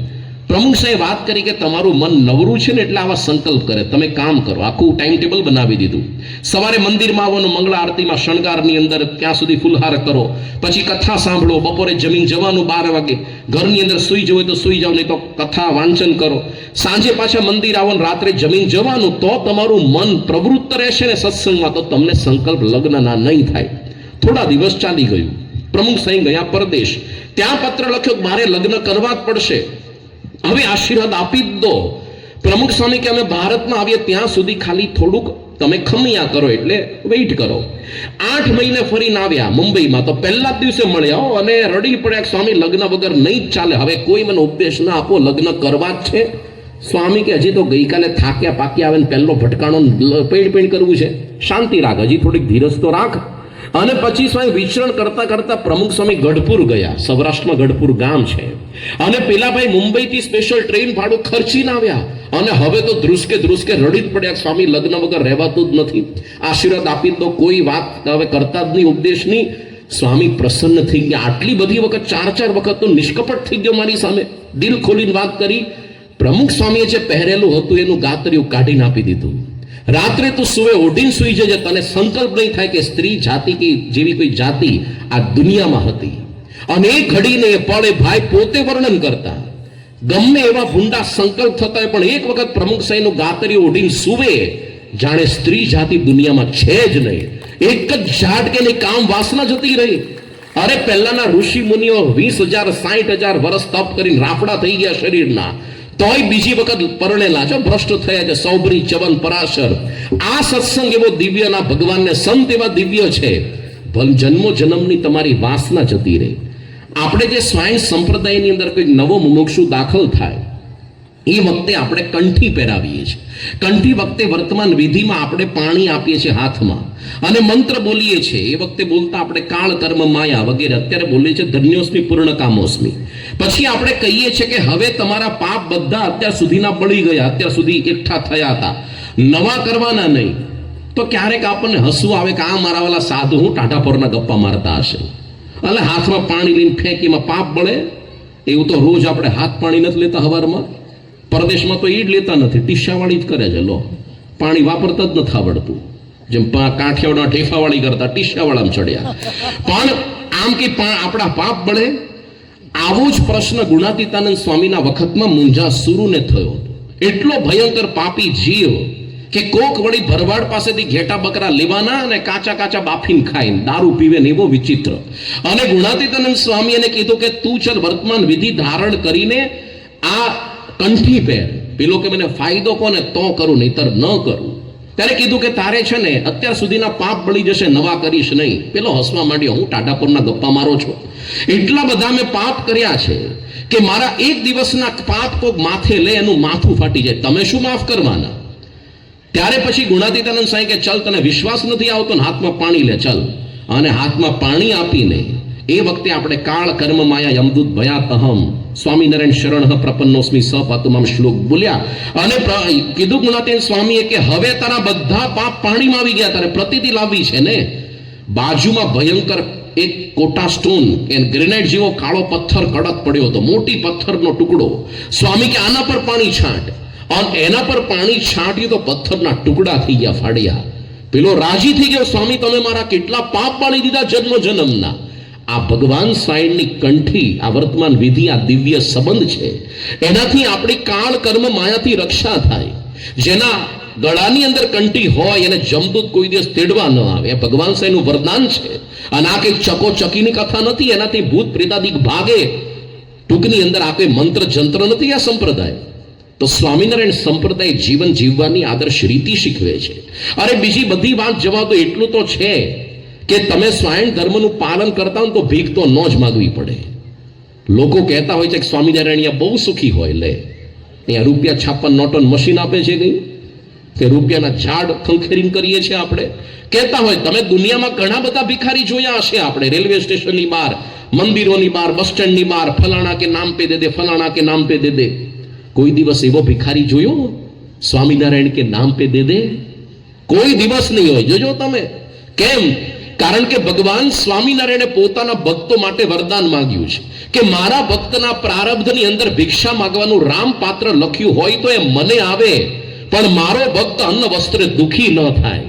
પ્રમુખ સાંઈ વાત કરી કે તમારું મન નવરું છે ને એટલે આવા સંકલ્પ કરે, તમે કામ કરો. આખું ટાઈમ ટેબલ બનાવી દીધું. સવારે મંદિરમાં આવવાનું, મંગળા આરતીમાં શણગારની અંદર ત્યાં સુધી ફુલહાર કરો, પછી કથા સાંભળો, બપોરે જમીન જવાનું 12 વાગે, ઘરની અંદર સુઈ જવું તો સુઈ જાવ, નહીં તો કથા વાંચન કરો, સાંજે પાછા મંદિર આવો, રાત્રે જમીન જવાનું. તો તમારું મન પ્રવૃત્ત રહેશે ને સત્સંગમાં, તો તમને સંકલ્પ લગ્નના નહીં થાય. થોડા દિવસ ચાલી ગયું. પ્રમુખ સાંઈ ગયા પરદેશ. ત્યાં પત્ર લખ્યો મારે લગ્ન કરવા જ પડશે, હવે આશીર્વાદ આપી જ દો. પ્રમુખ સ્વામી કે અમે ભારતમાં આવીએ ત્યાં સુધી ખાલી થોડુંક તમે ખમિયા કરો, એટલે વેઇટ કરો. 8 મહિને ફરીને આવ્યા મુંબઈમાં, તો પહેલા જ દિવસે મળ્યા અને રડી પડ્યા, સ્વામી લગ્ન વગર નહીં જ ચાલે, હવે કોઈ મને ઉપદેશ ના આપો, લગ્ન કરવા જ છે. સ્વામી કે હજી તો ગઈકાલે થાક્યા પાક્યા આવે ને પહેલો ભટકાણો પેણ કરવું છે, શાંતિ રાખ, હજી થોડીક ધીરજ તો રાખ. અને પછી સ્વામી વિચરણ કરતા પ્રમુખ સ્વામી ગઢપુર ગયા. સૌરાષ્ટ્રમાં ગઢપુર ગામ છે. અને પેલા ભાઈ મુંબઈથી સ્પેશિયલ ટ્રેન ભાડું ખર્ચીને આવ્યા. અને હવે તો ધ્રુસકે રડી જ પડ્યા, સ્વામી લગ્ન વગર રહેવાતું જ નથી, આશીર્વાદ આપી દો, કોઈ વાત હવે કરતા જ નહીં, ઉપદેશની. સ્વામી પ્રસન્ન થઈ ગયા. આટલી બધી વખત 4 વખત તો નિષ્કપટ થઈ ગયો મારી સામે, દિલ ખોલીને વાત કરી. પ્રમુખ સ્વામીએ જે પહેરેલું હતું એનું ગાતરિયું કાઢીને આપી દીધું. રાત્રે તું સુવે ઓઢીને સુઈ જજે, તને સંકલ્પ નહીં થાય કે સ્ત્રી જાતિ કે જેવી કોઈ જાતિ આ દુનિયામાં હતી. અને એ ઘડીને એ પળ એ ભાઈ પોતે વર્ણન કરતા, ગમે એવા ભૂંડા સંકલ્પ થતા હોય પણ એક વખત પ્રમુખ સાહેબનું ગાતરી ઓઢીને સુવે જાણે સ્ત્રી જાતિ દુનિયામાં છે જ નહીં. એક જ ઝાટકે કામ વાસના જતી રહી. અરે પહેલાના ઋષિ મુનિઓ 20,000 60,000 વર્ષ તપ કરીને રાફડા થઈ ગયા શરીરના, તોય બીજી વખત પરણેલા છો, ભ્રષ્ટ થયા છે. સૌભરી, ચવન, પરાશર. આ સત્સંગ એવો દિવ્યના ભગવાનને સંત એવા દિવ્ય છે, જન્મો જન્મની તમારી વાસના જતી રહે. આપણે જે સ્વાયં સંપ્રદાયની અંદર કોઈ નવો મુમુક્ષુ દાખલ થાય એ વખતે આપણે કંઠી પહેરાવીએ છીએ. કંઠી વખતે વર્તમાન વિધિમાં આપણે પાણી આપીએ છીએ હાથમાં અને મંત્ર બોલીએ છીએ. એ વખતે બોલતા આપણે કાળ, કર્મ, માયા વગેરે. અત્યારે બોલીએ છીએ ધન્યોસ્મી પૂર્ણ કામોસ્મી. પછી આપણે કહીએ છીએ કે હવે તમારા પાપ બધા અત્યાર સુધીના બળી ગયા, અત્યાર સુધી એકઠા થયા હતા, નવા કરવાના નહીં. તો ક્યારેક આપણને હસવું આવે કે આ મારા વાલા સાધુ હું ટાઢાપોરના ગપ્પા મારતા હશે, એટલે હાથમાં પાણી લઈને ફેંકીમાં પાપ બળે. એવું તો રોજ આપણે હાથ પાણી નથી લેતા હવારમાં. પરદેશમાં તો એ જ લેતા નથી, ટીશાવાળી જ કરે છે. લો, પાણી વાપરતા જ નથી આવડતું. જેમ કાઠિયાવાડના ઠેફાવાળી કરતા ટીશાવાળામાં ચડ્યા. પણ આમ કે આપણા પાપ બળે. આવો જ પ્રશ્ન ગુણાતીતાનંદ સ્વામીના વખતમાં મુંજાસુરુને થયો. એટલો ભયંકર પાપી જીવ કે કોક વળી ભરવાડ પાસેથી ઘેટા બકરા લેવાના અને કાચા કાચા બાફીને ખાઈને દારૂ પીવે ને એવો વિચિત્ર. અને ગુણાતીતાનંદ સ્વામી એને કીધું કે તું ચલ વર્તમાન વિધિ ધારણ કરીને આ કંઠી પહેર. પેલો કે મને ફાયદો કોને તો કરું, નહીતર ન કરું. ત્યારે કીધું કે તારે છે ને અત્યાર સુધીના પાપ બળી જશે, નવા કરીશ નહીં. પેલો હસવા માંડ્યો, હું ટાઢાપુરના ગપ્પા મારો છો? એટલા બધા મેં પાપ કર્યા છે કે મારા એક દિવસના પાપ કોક માથે લે એનું માથું ફાટી જાય, તમે શું માફ કરવાના? ત્યારે પછી ગુણાતીતાનંદ સાંઈ કે ચલ તને વિશ્વાસ નથી આવતો ને હાથમાં પાણી લે ચલ. અને હાથમાં પાણી આપીને એ વખતે આપણે કાળ, કર્મ, માયા, યમદૂત, ભયાત, અહમ, સ્વામિનારાયણ શરણ પ્રપન્નોસ્મી સપાતુમામ શ્લોક બોલ્યા. અને કીધું ગુણાતીતાનંદ સ્વામીએ કે હવે તારા બધા પાપ પાણીમાં આવી ગયા, તારે પ્રતિતિ લાવવી છે ને. બાજુમાં ભયંકર એક કોટા સ્ટોન, ગ્રેનાઇટ જેવો કાળો પથ્થર કડક પડ્યો હતો, મોટી પથ્થરનો ટુકડો. સ્વામી કે આના પર પાણી છાંટ. અને એના પર પાણી છાંટ્યું તો પથ્થરના ટુકડા થઈ ગયા, ફાડ્યા. પેલો રાજી થઈ ગયો, સ્વામી તમે મારા કેટલા પાપ પાણી દીધા જન્મ જન્મના. આ ભગવાન સાઈડની કંઠી, આ વર્તમાન વિધિ, આ દિવ્ય સંબંધ છે. એનાથી આપણી કાળ, કર્મ, માયાથી રક્ષા થાય. જેના ગળાની અંદર કંઠી હોય એને જમદૂત કોઈ દિવસ તેડવા ન આવે. એ ભગવાન સાઈડનું વરદાન છે. અને આ કઈ ચકોચકીની કથા નથી, એનાથી ભૂત પ્રેતાદિક ભાગે. ટૂંકની અંદર આ કોઈ મંત્ર જંત્ર નથી આ સંપ્રદાય. તો સ્વામિનારાયણ સંપ્રદાય જીવન જીવવાની આદર્શ રીતિ શીખવે છે. અરે બીજી બધી વાત જવા તો એટલું તો છે કે તમે સ્વાયણ ધર્મનું પાલન કરતા હો તો ભીખ તો ન જ માગવી પડે. લોકો કહેતા હોય છે કે સ્વામિનારાયણ બહુ સુખી હોય, લે અહીંયા રૂપિયા છાપવા નોટન મશીન આપે છે કઈ, કે રૂપિયાના ઝાડ ખંખેરીને કરીએ છીએ આપણે. કહેતા હોય તમે દુનિયામાં ઘણા બધા ભિખારી જોયા હશે આપણે, રેલવે સ્ટેશનની બહાર, મંદિરોની બહાર, બસ સ્ટેન્ડની બહાર, ફલાણા કે નામ પે દે દે, ફલાણા કે નામ પે દે દે. કોઈ દિવસ એવો ભિખારી જોયો સ્વામિનારાયણ કે નામ પે દે દે? કોઈ દિવસ નહીં હોય. જોજો તમે. કેમ? કારણ કે ભગવાન સ્વામિનારાયણે પોતાના ભક્તો માટે વરદાન માંગ્યું છે કે મારા ભક્તના પ્રારબ્ધની અંદર ભિક્ષા માંગવાનું રામપાત્ર લખ્યું હોય તો એ મને આવે, પણ મારો ભક્ત અન્ન વસ્ત્રે દુખી ન થાય.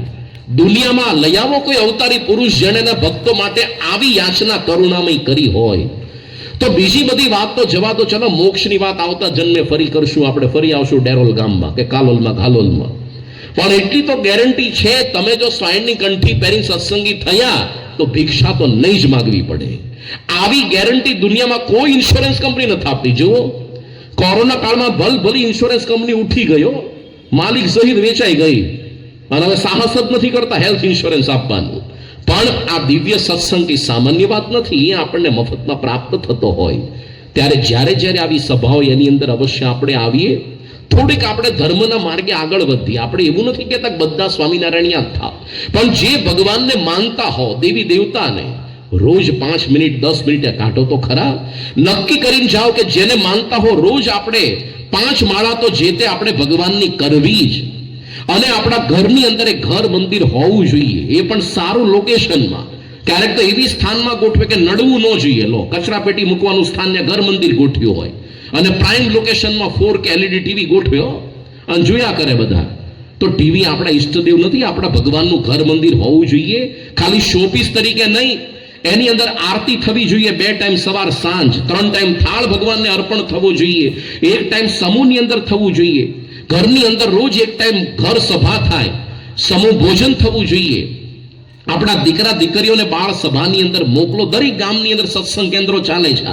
દુનિયામાં લઈ આવો કોઈ અવતારી પુરુષ જેણે ભક્તો માટે આવી યાચના કરુણામય કરી હોય. તો બીજી બધી વાત તો જવા દો, ચલો મોક્ષની વાત આવતા જન્મે ફરી કરશું, આપણે ફરી આવશું ડેરોલ ગામમાં કે કાલોલમાં, ઘાલોલમાં. પણ એટલી તો ગેરંટી છે, તમે જો સ્વાયણની કંઠી પહેરી સત્સંગી થયા તો ભિક્ષા તો નહીં જ માગવી પડે. આવી ગેરંટી દુનિયામાં કોઈ ઇન્સ્યોરન્સ કંપની નથી આપતી. જુઓ, કોરોના કાળમાં ભલી ઇન્સ્યોરન્સ કંપની ઉઠી ગયો, માલિક સહિત વેચાઈ ગઈ, અને હવે સાહસ જ નથી કરતા હેલ્થ ઇન્સ્યોરન્સ આપવાનું. પણ આ દિવ્ય સત્સંગ એ સામાન્ય વાત નથી, એ આપણને મફતમાં પ્રાપ્ત થતો હોય. ત્યારે જ્યારે જ્યારે આવી સભાઓ એની અંદર અવશ્ય આપણે આવીએ, થોડીક આપણે ધર્મના માર્ગે આગળ વધીએ. આપણે એવું નથી કહેતા બધા સ્વામિનારાયણ થાવ, પણ જે ભગવાનને માનતા હો, દેવી દેવતાને, રોજ 5 મિનિટ 10 મિનિટ કાઢો તો ખરા. નક્કી કરીને જાઓ કે જેને માનતા હો રોજ આપણે 5 માળા તો જે તે આપણે ભગવાનની કરવી જ. અને આપણા ઘરની અંદર એક ઘર મંદિર હોવું જોઈએ, એ પણ સારું લોકેશનમાં. ક્યારેક તો એવી સ્થાનમાં ગોઠવે કે નડવું ન જોઈએ. લો, કચરા પેટી મૂકવાનું સ્થાન ને ઘર મંદિર ગોઠવ્યું હોય, અને પ્રાઇમ લોકેશનમાં 4K LED ટીવી ગોઠવ્યો અને જોયા કરે બધા. તો ટીવી આપણા ઈષ્ટદેવ નથી, આપણા ભગવાનનું ઘર મંદિર હોવું જોઈએ. ખાલી શોપીસ તરીકે નહીં, એની અંદર આરતી થવી જોઈએ 2 ટાઈમ સવાર સાંજ, 3 ટાઈમ થાળ ભગવાનને અર્પણ થવો જોઈએ, 1 ટાઈમ સમૂહની અંદર થવું જોઈએ, ઘરની અંદર રોજ 1 ટાઈમ ઘર સભા થાય, સમૂહ ભોજન થવું જોઈએ. આપણા દીકરા દીકરીઓને બાળ સભાની અંદર મોકલો. દરેક ગામની અંદર સત્સંગ કેન્દ્રો ચાલે છે.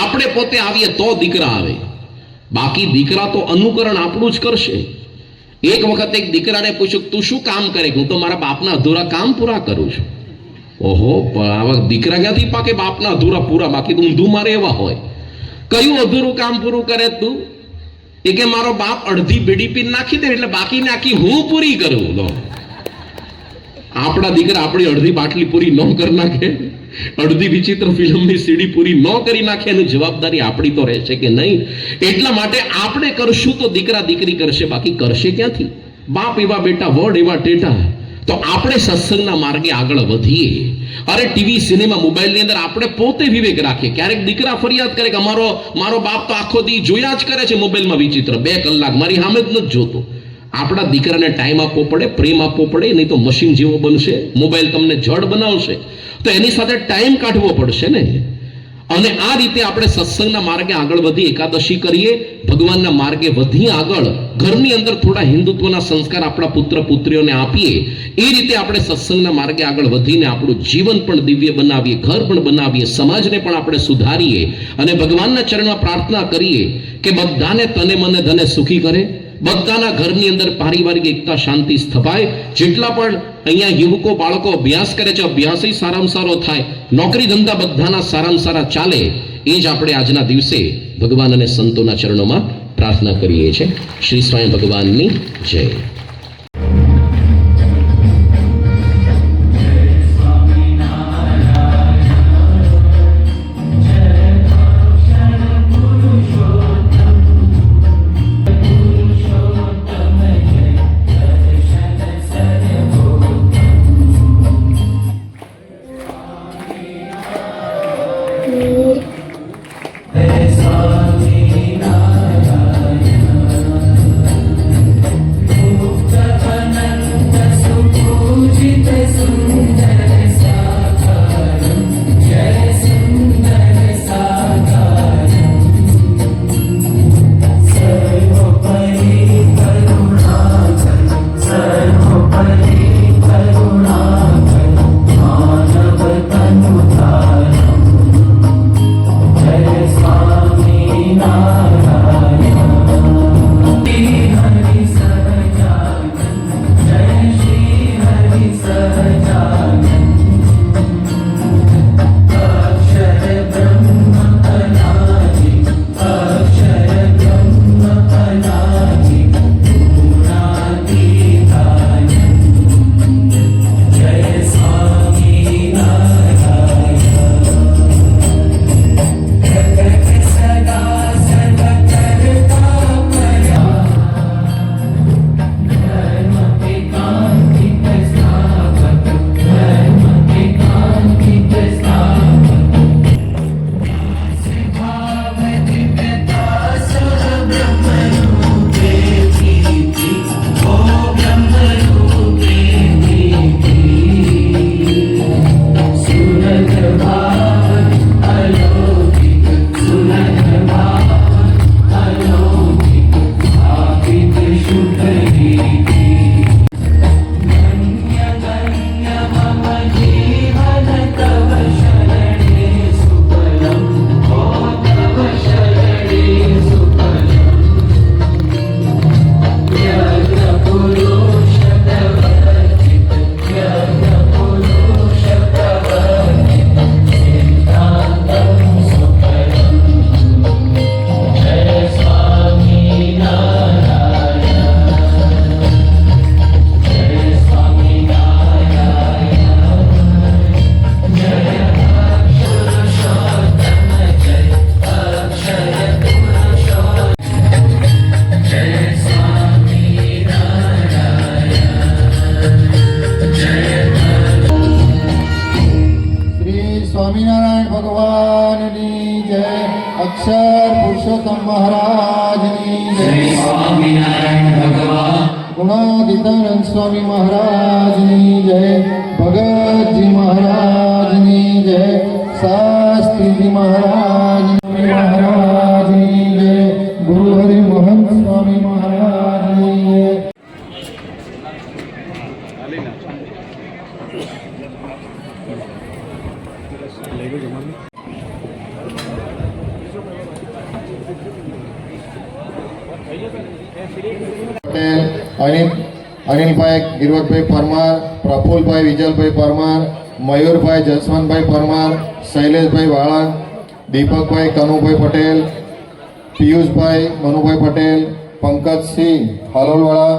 આપણે પોતે આવીએ તો દીકરા આવે, બાકી દીકરા તો અનુકરણ આપણું જ કરશે. એક વખત એક દીકરાને પૂછ્યું, તું શું કામ કરે? હું તો મારા બાપના અધૂરા કામ પૂરા કરું છું. ઓહો, પણ આવા દીકરા ક્યાંથી પાકે બાપના અધૂરા પૂરા? બાકી તો ઊંધું મારે એવા હોય. કયું અધૂરું કામ પૂરું કરે તું? એ કે મારો બાપ અડધી બીડી પીને નાખી દે એટલે બાકી નાખી હું પૂરી કરું. લો, આપણા દીકરા આપણી અડધી બાટલી પૂરી ન કરી નાખે, અડધી વિચિત્ર ફિલ્મની સીડી પૂરી ન કરી નાખે, એની જવાબદારી આપણી તો રહેશે કે નહીં? એટલા માટે આપણે કરશું તો દીકરા દીકરી કરશે, બાકી કરશે ક્યાંથી? બાપ એવા બેટા, વડ એવા ટેટા. તો આપણે સત્સંગના માર્ગે આગળ વધીએ. અરે ટીવી સિનેમા મોબાઈલની અંદર આપણે પોતે વિવેક રાખીએ. ક્યારેક દીકરા ફરિયાદ કરે કે મારો બાપ તો આખો દી જોયા જ કરે છે મોબાઈલમાં વિચિત્ર, 2 કલાક મારી સામે જ નથી જોતો. આપણા દીકરાને ટાઈમ આપવો પડે, પ્રેમ આપવો પડે, નહીં તો મશીન જેવો બનશે, મોબાઈલ તમને જડ બનાવશે. તો એની સાથે ટાઈમ કાઢવો પડશે ને. અને આ રીતે આપણે સત્સંગના માર્ગે આગળ વધી એકાદશી કરીએ, ભગવાનના માર્ગે વધીએ આગળ, ઘરની અંદર થોડા હિન્દુત્વના સંસ્કાર આપણા પુત્ર પુત્રીઓને આપીએ. એ રીતે આપણે સત્સંગના માર્ગે આગળ વધીને આપણું જીવન પણ દિવ્ય બનાવીએ, ઘર પણ બનાવીએ, સમાજને પણ આપણે સુધારીએ. અને ભગવાનના ચરણમાં પ્રાર્થના કરીએ કે બધાને તને મને ધને સુખી કરે, બધાના ઘરની અંદર પારિવારિક એકતા શાંતિ સ્થપાય. જેટલા પણ અહીંયા યુવકો બાળકો અભ્યાસ કરે છે, અભ્યાસ સારામાં સારો થાય, નોકરી ધંધા બધાના સારામાં સારા ચાલે. એ જ આપણે આજના દિવસે ભગવાન અને સંતોના ચરણોમાં પ્રાર્થના કરીએ છીએ. શ્રી સ્વામી ભગવાનની જય. સ્વામિનારાયણ ભગવાનની જય. અક્ષર પુરુષોત્તમ મહારાજની જય. સ્વામિનારાયણ ભગવાન. ગુણાતીતાનંદ સ્વામી મહારાજની જય. ભગતજી મહારાજની જય. પટેલ, અનિલભાઈ ગિરવતભાઈ પરમાર, પ્રફુલભાઈ વિજલભાઈ પરમાર, મયુરભાઈ જસવંતભાઈ પરમાર, શૈલેષભાઈ વાળા, દીપકભાઈ કનુભાઈ પટેલ, પિયુષભાઈ મનુભાઈ પટેલ, પંકજસિંહ હાલોલવાળા,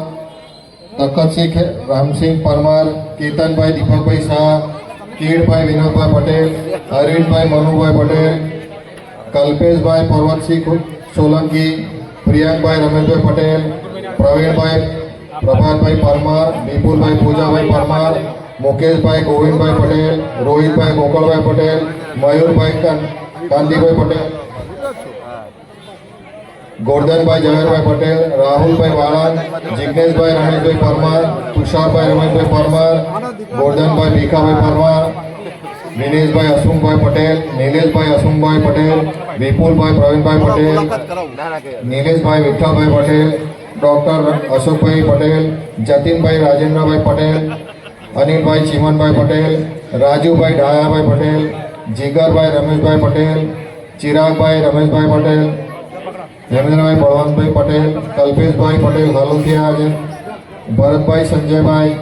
તખતસિંહ રામસિંહ પરમાર, કેતનભાઈ દીપકભાઈ શાહ, કીડભાઈ વિનોદભાઈ પટેલ, અરવિંદભાઈ મનુભાઈ પટેલ, કલ્પેશભાઈ પર્વતસિંહ સોલંકી, પ્રિયાંકભાઈ રમેશભાઈ પટેલ, પ્રવીણભાઈ પ્રભાતભાઈ પરમાર, વિપુલભાઈ પૂજાભાઈ પરમાર, મુકેશભાઈ ગોવિંદભાઈ પટેલ, રોહિતભાઈ ગોકળભાઈ પટેલ, મયુરભાઈ કાંતિભાઈ પટેલ, ગોરધનભાઈ ઝવેરભાઈ પટેલ, રાહુલભાઈ વાળાદ, જિજ્ઞેશભાઈ રમેશભાઈ પરમાર, તુષારભાઈ રમેશભાઈ પરમાર, ગોરધનભાઈ ભીખાભાઈ પરમાર, દિનેશભાઈ હસમુખભાઈ પટેલ, નિલેશભાઈ હસમુખભાઈ પટેલ, વિપુલભાઈ પ્રવીણભાઈ પટેલ, નિલેશભાઈ વિઠ્ઠલભાઈ પટેલ, ડૉક્ટર અશોકભાઈ પટેલ, જતીનભાઈ રાજેન્દ્રભાઈ પટેલ, અનિલભાઈ ચીમનભાઈ પટેલ, રાજુભાઈ ડાયાભાઈ પટેલ, જીગરભાઈ રમેશભાઈ પટેલ, ચિરાગભાઈ રમેશભાઈ પટેલ, હેમેન્દ્રભાઈ બળવંતભાઈ પટેલ, કલ્પેશભાઈ પટેલ હાલોલથી છે, ભરતભાઈ સંજયભાઈ,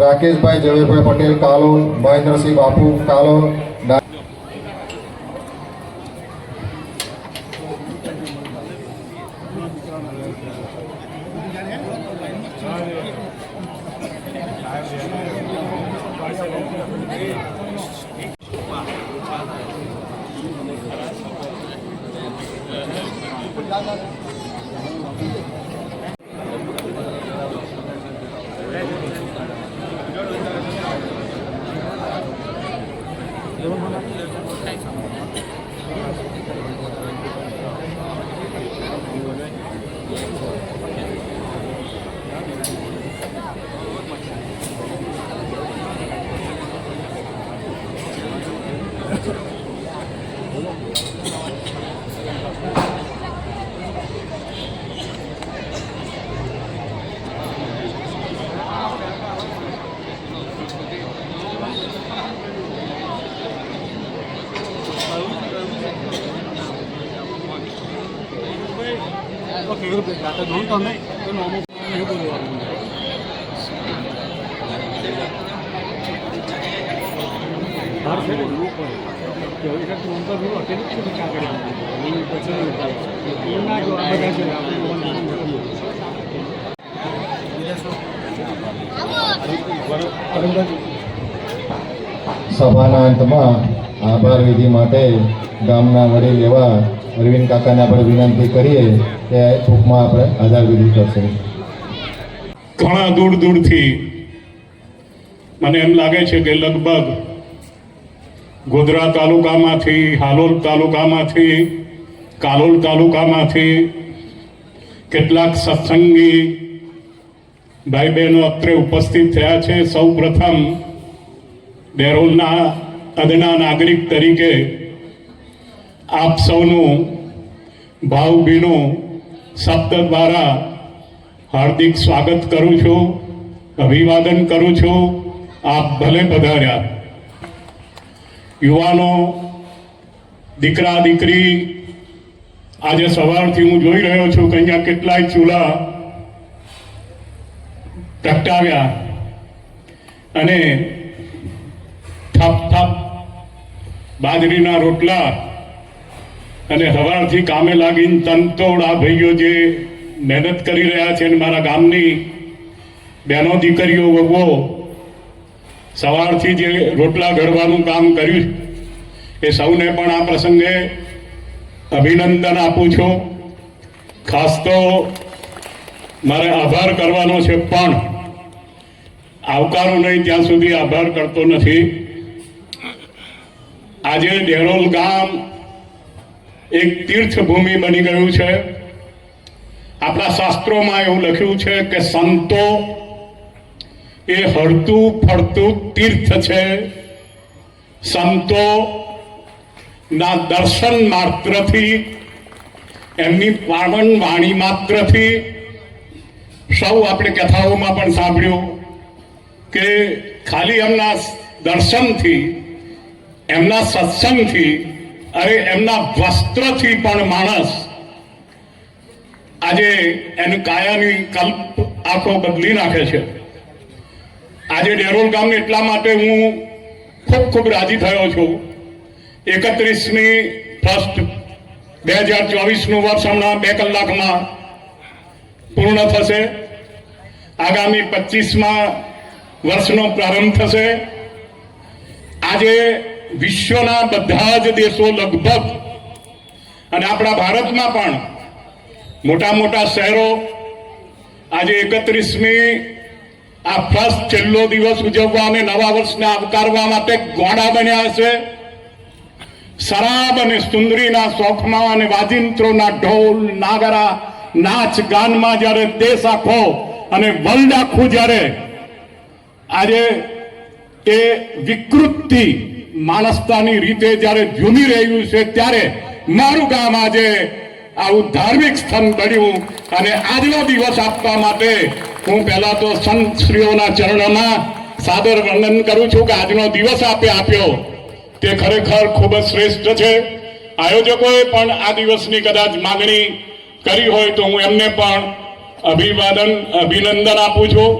રાકેશભાઈ ઝવેરભાઈ પટેલ કાલોલ, મહેન્દ્રસિંહ બાપુ કાલોલ, સભાના અંતમાં આભાર વિધિ માટે ગામના વડીલ એવા અરવિંદ કાકાને આપણે વિનંતી કરીએ કે ટૂંકમાં આપણે આભાર વિધિ કરશે. ઘણા દૂર દૂરથી મને એમ લાગે છે કે લગભગ ગોધરા તાલુકામાંથી, હાલોલ તાલુકામાંથી, કાલોલ તાલુકામાંથી કેટલાક સત્સંગી ભાઈ બહેનો અત્રે ઉપસ્થિત થયા છે. સૌ પ્રથમ દેરોલના અદના નાગરિક તરીકે આપ સૌનું ભાવભીનું શબ્દ દ્વારા હાર્દિક સ્વાગત કરું છું, અભિવાદન કરું છું. આપ ભલે પધાર્યા. યુવાનો, દીકરા દીકરી, આજે સવારથી હું જોઈ રહ્યો છું કે અહીંયા કેટલાય ચૂલા પ્રગટાવ્યા અને થપ થપ બાજરીના રોટલા અને સવારથી કામે લાગીને તનતોડ આ ભાઈઓ જે મહેનત કરી રહ્યા છે અને મારા ગામની બહેનો દીકરીઓ વગો સવારથી જે રોટલા ઘડવાનું કામ કર્યું એ સૌને પણ આ પ્રસંગે અભિનંદન આપું છું. ખાસ તો મારે આભાર કરવાનો છે, પણ આવકારો નહીં ત્યાં સુધી આભાર કરતો નથી. આજે દેરોલ ગામ એક તીર્થભૂમિ બની ગયું છે. આપણા શાસ્ત્રોમાં એવું લખ્યું છે કે સંતો એ હરતું ફરતું તીર્થ છે. સંતો ના દર્શન માત્રથી, એમની પાવન વાણી માત્રથી, સૌ આપણે કથાઓમાં પણ સાંભળ્યું કે ખાલી એમના દર્શનથી, એમના સત્સંગથી, અરે એમના વસ્ત્રથી પણ માણસ આજે એની કાયાની કલ્પ આખો બદલી નાખે છે. આજે ડેરોલ ગામને એટલા માટે હું ખૂબ ખૂબ રાજી થયો છું. 31મી ફર્સ્ટ 2024નું વર્ષ હમણાં 2 કલાકમાં પૂર્ણ થશે. આગામી 25મા વર્ષનો પ્રારંભ થશે. આજે વિશ્વના બધા જ દેશો લગભગ અને આપણા ભારતમાં પણ મોટા મોટા શહેરો આજે 31મી આ ફર્સ્ટ છેલ્લો દિવસ ઉજવવા અને નવા વર્ષને આવકારવા માટે ગોળા બન્યા હશે. શરાબ અને સુંદરીના શોખમાં અને વાજિંત્રોના ઢોલ નાગરા નાચ ગાનમાં જ્યારે દેશ આખો અને વર્લ્ડ આખું જ્યારે આજે એ વિકૃતિ માણસતાની રીતે જ્યારે ઝૂમી રહ્યું છે, ત્યારે મારું ગામ આજે આવું ધાર્મિક સ્થળ બન્યું. અને આજનો દિવસ આપવા માટે હું પહેલા તો સંતશ્રીઓના ચરણોમાં સાદર વંદન કરું છું કે આજનો દિવસ આપ્યો તે ખરેખર ખૂબ જ શ્રેષ્ઠ છે. આયોજકોએ પણ આ દિવસની કદાચ માગણી કરી હોય તો હું એમને પણ અભિનંદન આપું છું.